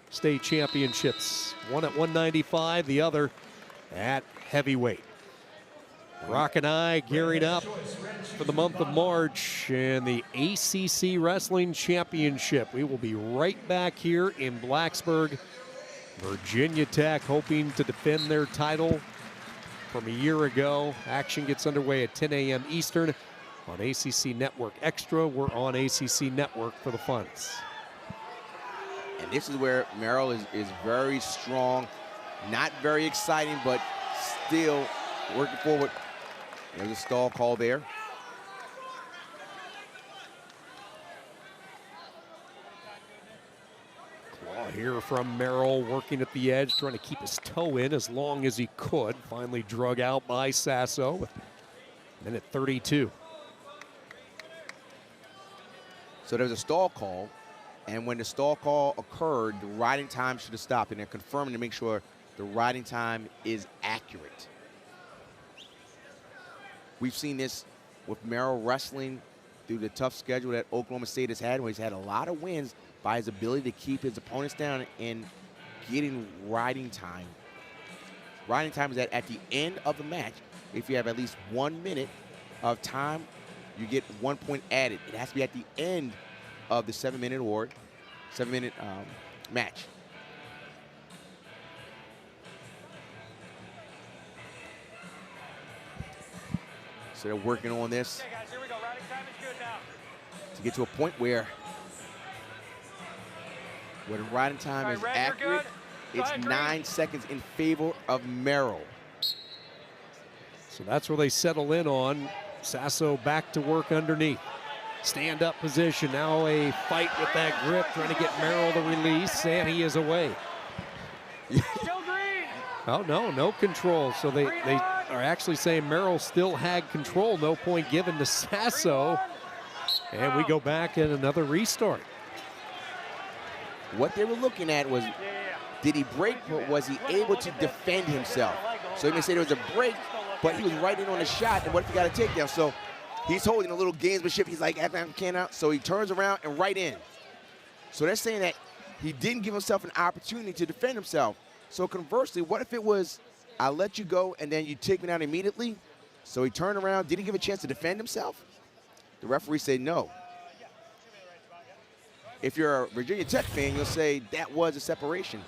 state championships. One at 195, the other at heavyweight. Rock and I gearing up for the month of March and the ACC Wrestling Championship. We will be right back here in Blacksburg. Virginia Tech hoping to defend their title from a year ago. Action gets underway at 10 a.m. Eastern on ACC Network Extra. We're on ACC Network for the finals. And this is where Merrill is very strong. Not very exciting, but still working forward. There's a stall call there. Claw here from Merrill, working at the edge, trying to keep his toe in as long as he could. Finally drug out by Sasso with minute 32. So there's a stall call. And when the stall call occurred, the riding time should have stopped. And they're confirming to make sure the riding time is accurate. We've seen this with Merrill wrestling through the tough schedule that Oklahoma State has had, where he's had a lot of wins by his ability to keep his opponents down and getting riding time. Riding time is that at the end of the match, if you have at least 1 minute of time, you get 1 point added. It has to be at the end of the 7-minute match. So they're working on this. Okay, guys, here we go. Riding time is good now. To get to a point where the riding time is Red, you're accurate. good. It's Go ahead, 9 seconds in favor of Merrill. So that's where they settle in on. Sasso back to work underneath. Stand-up position. Now a fight with that grip, trying to get Merrill to release, and he is away. Still green. Oh, no control. So they are actually saying Merrill still had control. No point given to Sasso. And we go back in another restart. What they were looking at was, did he break, but was he able to defend himself? So you may say there was a break, but he was right in on the shot, and what if he got a takedown? So he's holding a little gamesmanship. He's like, I can't out. So he turns around and right in. So they're saying that he didn't give himself an opportunity to defend himself. So conversely, what if it was, I let you go and then you take me down immediately? So he turned around, didn't give a chance to defend himself? The referee said no. If you're a Virginia Tech fan, you'll say that was a separation.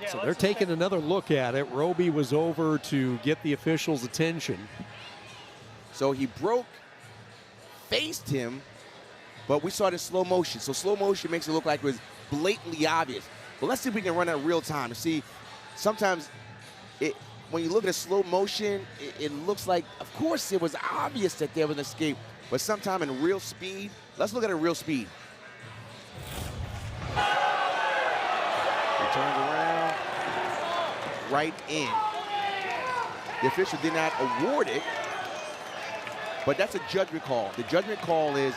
So they're taking another look at it. Roby was over to get the officials' attention. So he broke, faced him, but we saw it in slow motion. So slow motion makes it look like it was blatantly obvious. But let's see if we can run that real time to see. Sometimes when you look at slow motion, it looks like, of course, it was obvious that there was an escape. But sometime in real speed, let's look at it real speed. He turns around, right in. The official did not award it, but that's a judgment call. The judgment call is,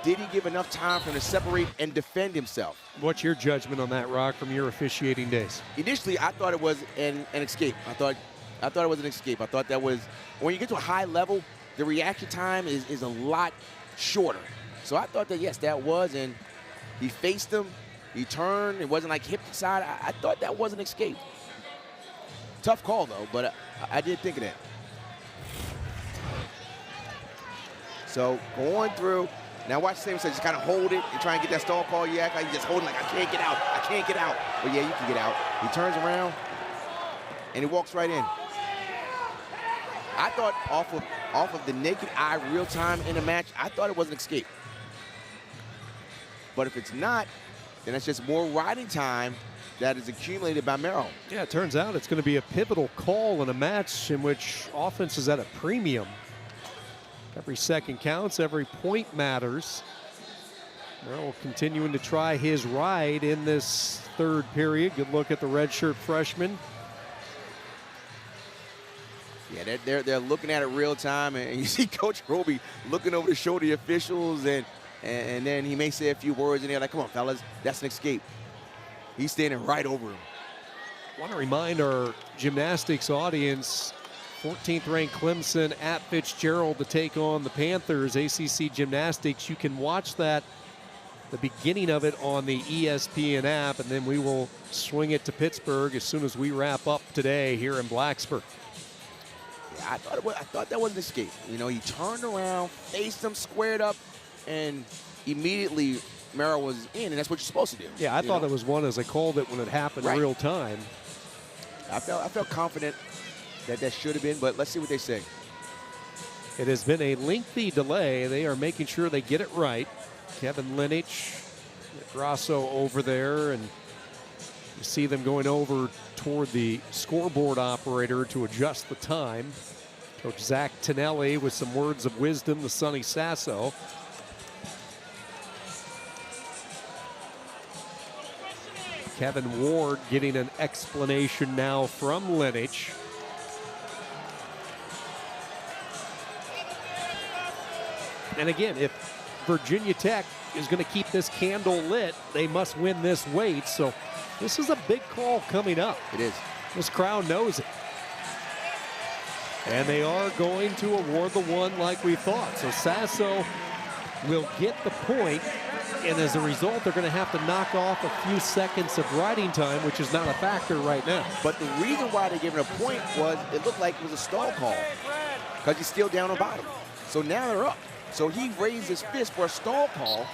did he give enough time for him to separate and defend himself? What's your judgment on that, Rock, from your officiating days? Initially, I thought it was an escape. I thought it was an escape. I thought that was, when you get to a high level, the reaction time is a lot shorter. So I thought that, yes, that was, and he faced him, he turned, it wasn't like hip to side. I thought that was an escape. Tough call, though, but I did think of that. So going through, now watch the same side, just kind of hold it and try and get that stall call. You act like you're just holding, like, I can't get out, I can't get out. But yeah, you can get out. He turns around, and he walks right in. I thought off of the naked eye, real time in a match, I thought it was an escape. But if it's not, then it's just more riding time that is accumulated by Merrill. Yeah, it turns out it's going to be a pivotal call in a match in which offense is at a premium. Every second counts, every point matters. Merrill continuing to try his ride in this third period. Good look at the redshirt freshman. Yeah, they're looking at it real time, and you see Coach Roby looking over the shoulder of the officials, and then he may say a few words, and they're like, come on, fellas, that's an escape. He's standing right over him. I want to remind our gymnastics audience, 14th ranked Clemson at Fitzgerald to take on the Panthers, ACC Gymnastics. You can watch that, the beginning of it, on the ESPN app, and then we will swing it to Pittsburgh as soon as we wrap up today here in Blacksburg. Yeah, I thought that was an escape. You know, he turned around, faced him, squared up, and immediately Merrill was in, and that's what you're supposed to do. Yeah, I thought it was one as I called it when it happened in real time. I felt confident that should have been, but let's see what they say. It has been a lengthy delay. They are making sure they get it right. Kevin Linich, Grasso over there, and you see them going over toward the scoreboard operator to adjust the time. Coach Zach Tonelli with some words of wisdom to Sonny Sasso. Kevin Ward getting an explanation now from Linich. And again, if Virginia Tech is going to keep this candle lit, they must win this weight. So this is a big call coming up. It is. This crowd knows it. And they are going to award the one like we thought. So Sasso will get the point, and as a result, they're going to have to knock off a few seconds of riding time, which is not a factor right now. But the reason why they're giving a point was it looked like it was a stall call because he's still down on bottom. So now they're up. So he raised his fist for a stall call,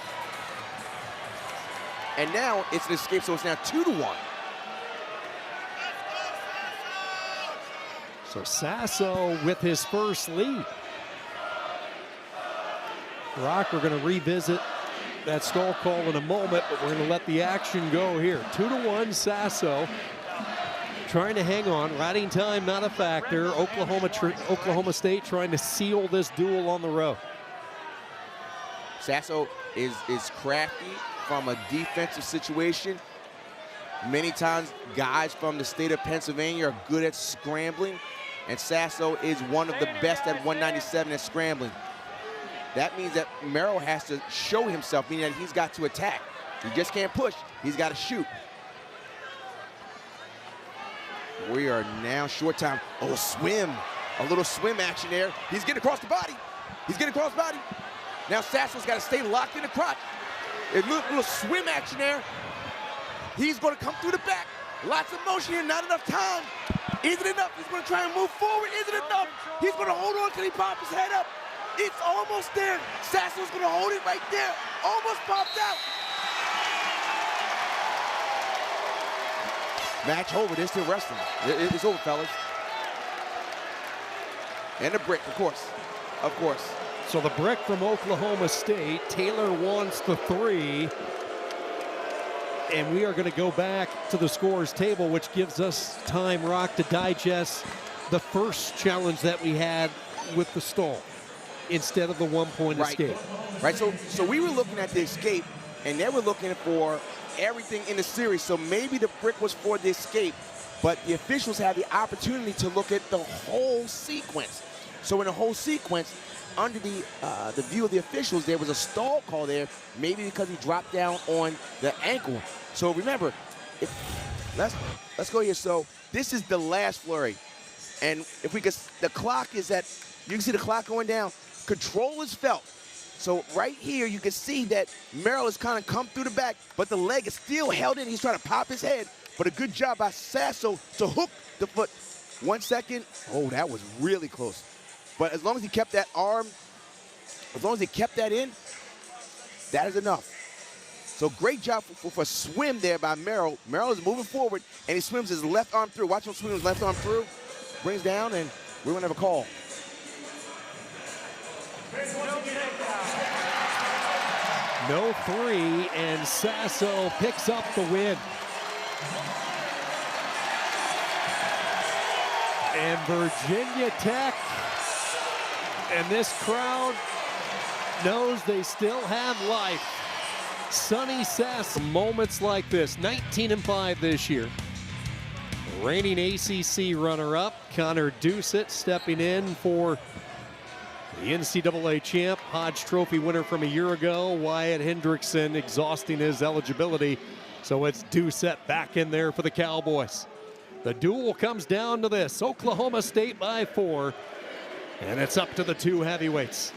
and now it's an escape, so it's now 2-1. So Sasso with his first lead. Rock, we're going to revisit that stall call in a moment, but we're going to let the action go here. 2-1 Sasso trying to hang on. Riding time not a factor. Oklahoma State trying to seal this duel on the road. Sasso is crafty from a defensive situation. Many times guys from the state of Pennsylvania are good at scrambling, and Sasso is one of the best at 197 at scrambling. That means that Merrill has to show himself, meaning that he's got to attack. He just can't push, he's got to shoot. We are now short time. Oh, swim. A little swim action there. He's getting across the body. He's getting across the body. Now Sasso's got to stay locked in the crotch. A little swim action there. He's going to come through the back. Lots of motion here, not enough time. Is it enough? He's going to try and move forward. Is it enough? He's going to hold on till he pops his head up. It's almost there. Sasso's going to hold it right there. Almost popped out. Match over. They're still wrestling. It's over, fellas. And the brick, of course. Of course. So the brick from Oklahoma State. Taylor wants the 3. And we are going to go back to the scorer's table, which gives us time, Rock, to digest the first challenge that we had with the stall instead of the 1-point escape. Right, so we were looking at the escape, and they were looking for everything in the series. So maybe the brick was for the escape, but the officials had the opportunity to look at the whole sequence. So in the whole sequence, under the view of the officials, there was a stall call there, maybe because he dropped down on the ankle. So remember, let's go here. So this is the last flurry, and if we could, the clock is at, you can see the clock going down. Control is felt. So right here, you can see that Merrill has kind of come through the back, but the leg is still held in. He's trying to pop his head, but a good job by Sasso to hook the foot. 1 second. Oh, that was really close. But as long as he kept that arm, as long as he kept that in, that is enough. So great job for swim there by Merrill. Merrill is moving forward, and he swims his left arm through. Watch him swim his left arm through. Brings down, and we're going to have a call. No 3, and Sasso picks up the win. And Virginia Tech and this crowd knows they still have life. Sonny Sasso. Moments like this, 19-5 this year. Reigning ACC runner-up, Connor Doucette stepping in for the NCAA champ, Hodge Trophy winner from a year ago. Wyatt Hendrickson exhausting his eligibility. So it's Doucette back in there for the Cowboys. The duel comes down to this. Oklahoma State by 4. And it's up to the 2 heavyweights.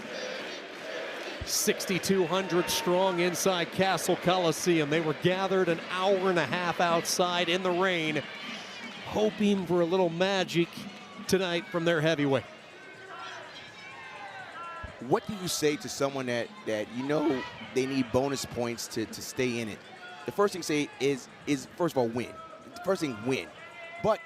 6,200 strong inside Castle Coliseum. They were gathered an hour and a half outside in the rain, hoping for a little magic tonight from their heavyweight. What do you say to someone that you know they need bonus points to stay in it? The first thing to say is first of all, win. The first thing, win. But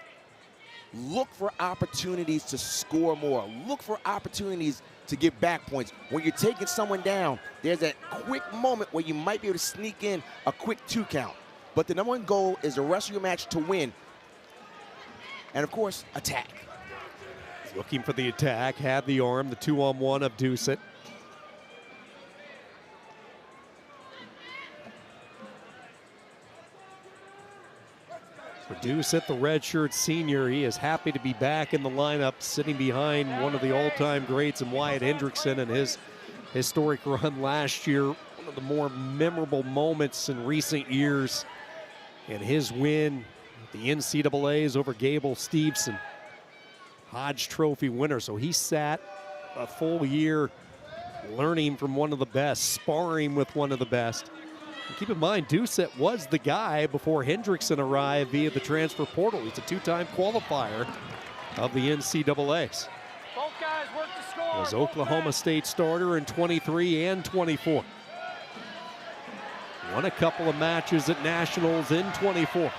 look for opportunities to score more. Look for opportunities to get back points. When you're taking someone down, there's that quick moment where you might be able to sneak in a quick 2 count. But the number 1 goal is the rest of your match to win. And of course, attack. Looking for the attack, had the arm, the 2-on-1 of Doucette. For Doucette, the redshirt senior, he is happy to be back in the lineup, sitting behind one of the all-time greats in Wyatt Hendrickson and his historic run last year one of the more memorable moments in recent years. And his win at the NCAAs over Gable Steveson, Hodge Trophy winner. So he sat a full year learning from one of the best, sparring with one of the best. And keep in mind, Doucette was the guy before Hendrickson arrived via the transfer portal. He's a two-time qualifier of the NCAAs. Both guys work to score. Was Oklahoma State starter in 23 and 24. Won a couple of matches at Nationals in 24.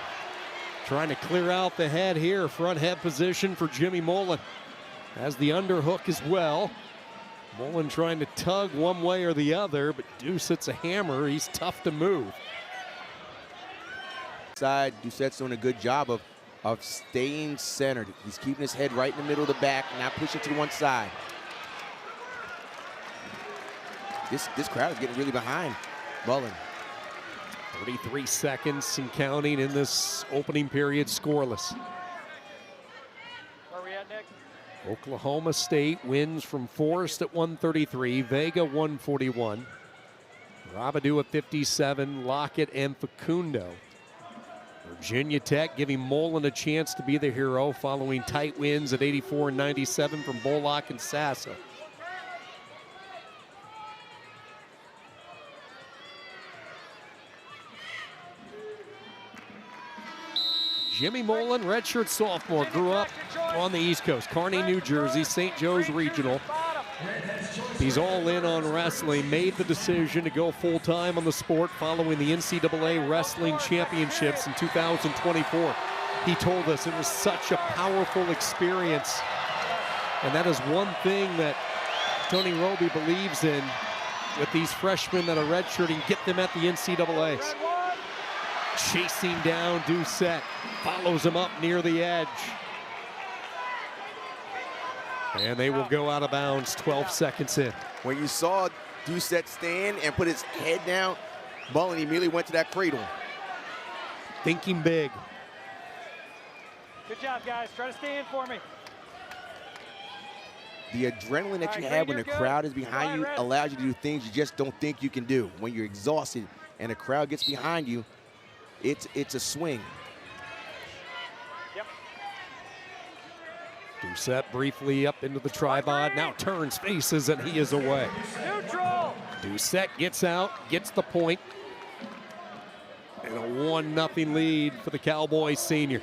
Trying to clear out the head here. Front head position for Jimmy Mullen. Has the underhook as well. Mullen trying to tug one way or the other, but Doucette's a hammer. He's tough to move. Side, Doucette's doing a good job of staying centered. He's keeping his head right in the middle of the back, not pushing to one side. This crowd is getting really behind Mullen. 33 seconds and counting in this opening period, scoreless. Where are we at, Nick? Oklahoma State wins from Forrest at 133, Vega 141, Rabidou at 57, Lockett and Facundo. Virginia Tech giving Mullen a chance to be the hero following tight wins at 84 and 97 from Bullock and Sassa. Jimmy Mullen, redshirt sophomore, grew up on the East Coast, Kearney, New Jersey, St. Joe's Regional. He's all in on wrestling, made the decision to go full-time on the sport following the NCAA Wrestling Championships in 2024. He told us it was such a powerful experience, and that is one thing that Tony Roby believes in with these freshmen that are redshirting, get them at the NCAAs. Chasing down Doucette, follows him up near the edge. And they will go out of bounds 12 seconds in. When you saw Doucette stand and put his head down, Mullen immediately went to that cradle. Thinking big. Good job, guys. Try to stay in for me. The adrenaline that you have when the crowd is behind you allows you to do things you just don't think you can do. When you're exhausted and the crowd gets behind you, it's a swing. Yep. Doucette briefly up into the tripod, now turns faces and he is away. Neutral. Doucette gets out, gets the point, and a 1-0 lead for the Cowboys senior.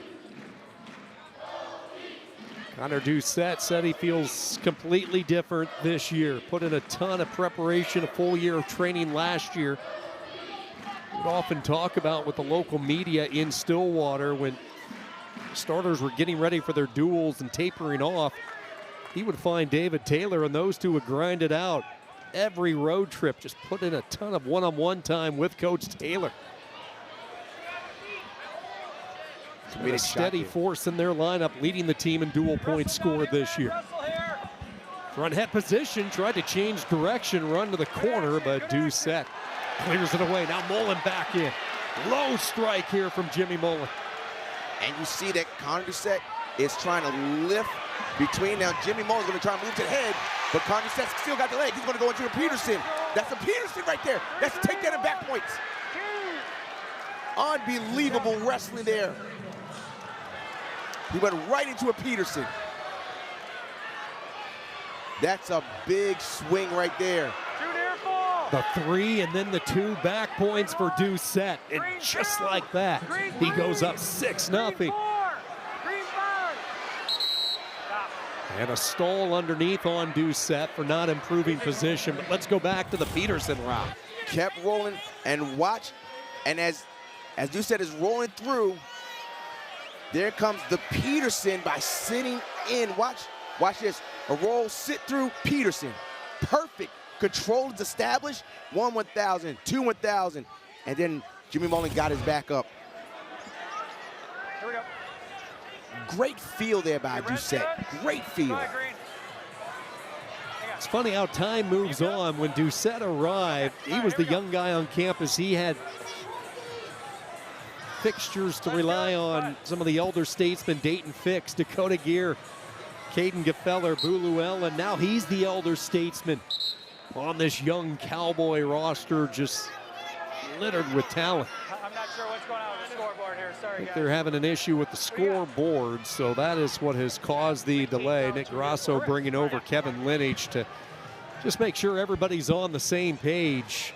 Connor Doucette said he feels completely different this year. Put in a ton of preparation, a full year of training last year. We'd often talk about with the local media in Stillwater when starters were getting ready for their duels and tapering off. He would find David Taylor and those two would grind it out. Every road trip, just put in a ton of one-on-one time with Coach Taylor. Been a steady force in their lineup, leading the team in dual points scored this year. Front head position, tried to change direction, run to the corner, but Doucette clears it away. Now Mullen back in. Low strike here from Jimmy Mullen. And you see that Connor Doucette is trying to lift between. Now Jimmy Mullen's going to try and move to the head, but Connor Doucette's still got the leg. He's going to go into a Peterson. That's a Peterson right there. That's a takedown and back points. Unbelievable wrestling there. He went right into a Peterson. That's a big swing right there. The 3 and then the 2 back points for Doucette. And just like that, he goes up 6-0. And a stall underneath on Doucette for not improving position. But let's go back to the Peterson route. Kept rolling and watch. And as Doucette is rolling through, there comes the Peterson by sitting in. Watch this. A roll, sit through, Peterson. Perfect. Control is established. 1-1000, 2-1000. And then Jimmy Mullen got his back up. Here we go. Great feel there by Doucette. Great feel. It's funny how time moves on. When Doucette arrived, he was the young guy on campus. He had fixtures to rely on. Some of the elder statesmen, Dayton Fix, Dakota Gear, Caden Gefeller, Bulu Ellen. Now he's the elder statesman. on this young Cowboy roster, just littered with talent. I'm not sure what's going on with the scoreboard here. I Sorry, think guys. they're having an issue with the scoreboard, so that is what has caused the delay. Nick Grasso bringing over Kevin Lineage to just make sure everybody's on the same page.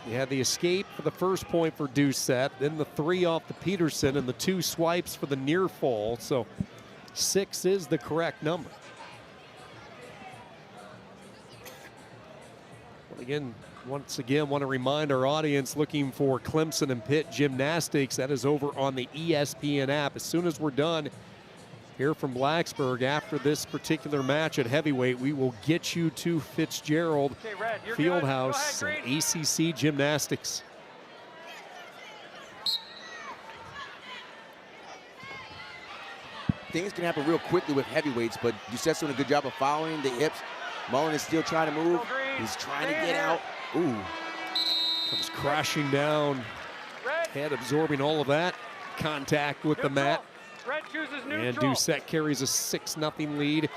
You had the escape for the first point for Doucette, then the 3 off the Peterson, and the 2 swipes for the near fall. So 6 is the correct number. Well, once again, want to remind our audience looking for Clemson and Pitt gymnastics. That is over on the ESPN app. As soon as we're done here from Blacksburg after this particular match at heavyweight, we will get you to Fitzgerald Fieldhouse and ACC gymnastics. Things can happen real quickly with heavyweights, but Doucette's doing a good job of following the hips. Mullen is still trying to move. He's trying to get out. Ooh. Comes crashing down. Head absorbing all of that contact with the mat. And Doucette carries a 6-0 lead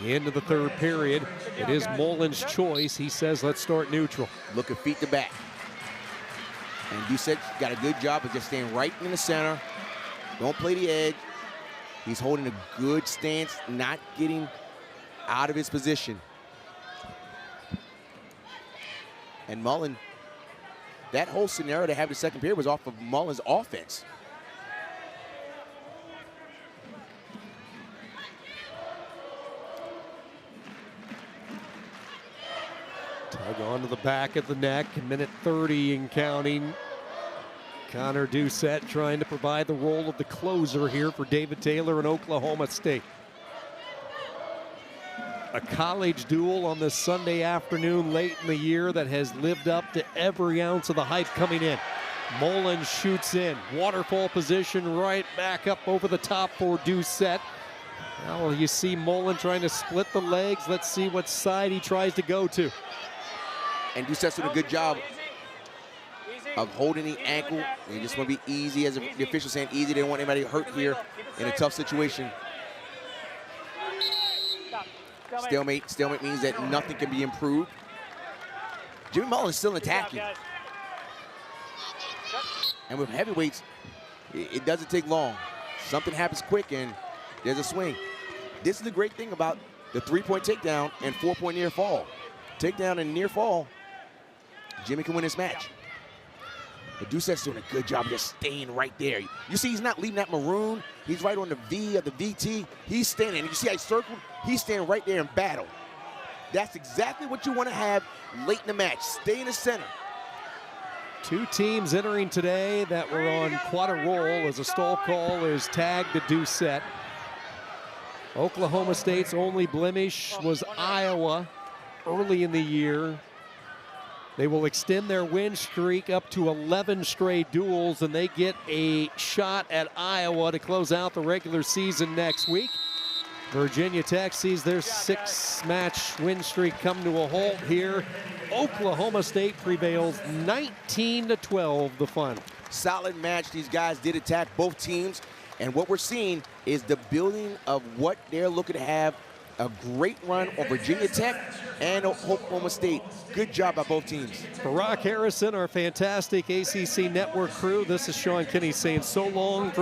into the third period. It is Mullen's choice. He says, let's start neutral. Looking feet to back. And Doucette got a good job of just staying right in the center. Don't play the edge. He's holding a good stance, not getting out of his position. And Mullen, that whole scenario to have the second period was off of Mullen's offense. Tug onto the back of the neck, minute 30 and counting. Connor Doucette trying to provide the role of the closer here for David Taylor and Oklahoma State. A college duel on this Sunday afternoon late in the year that has lived up to every ounce of the hype coming in. Mullen shoots in, waterfall position right back up over the top for Doucette. Now you see Mullen trying to split the legs. Let's see what side he tries to go to. And Doucette's doing a good job of holding the ankle. They just want to be easy, as the official saying easy. They don't want anybody hurt here in a tough situation. Stalemate. Stalemate means that nothing can be improved. Jimmy Mullen is still attacking. And with heavyweights, it doesn't take long. Something happens quick and there's a swing. This is the great thing about the 3-point takedown and 4-point near fall. Takedown and near fall, Jimmy can win this match. But Doucette's doing a good job of just staying right there. You see he's not leaving that maroon. He's right on the V of the VT. He's standing. You see how he circled? He's standing right there in battle. That's exactly what you want to have late in the match. Stay in the center. 2 teams entering today that were on quite a roll as a stall call is tagged to Doucette. Oklahoma State's only blemish was Iowa early in the year. They will extend their win streak up to 11 straight duels, and they get a shot at Iowa to close out the regular season next week. Virginia Tech sees their 6-match win streak come to a halt here. Oklahoma State prevails 19-12 the final. Solid match. These guys did attack both teams. And what we're seeing is the building of what they're looking to have. A great run on Virginia Tech and Oklahoma State. Good job by both teams. For Rock Harrison, our fantastic ACC Network crew, this is Sean Kinney saying so long.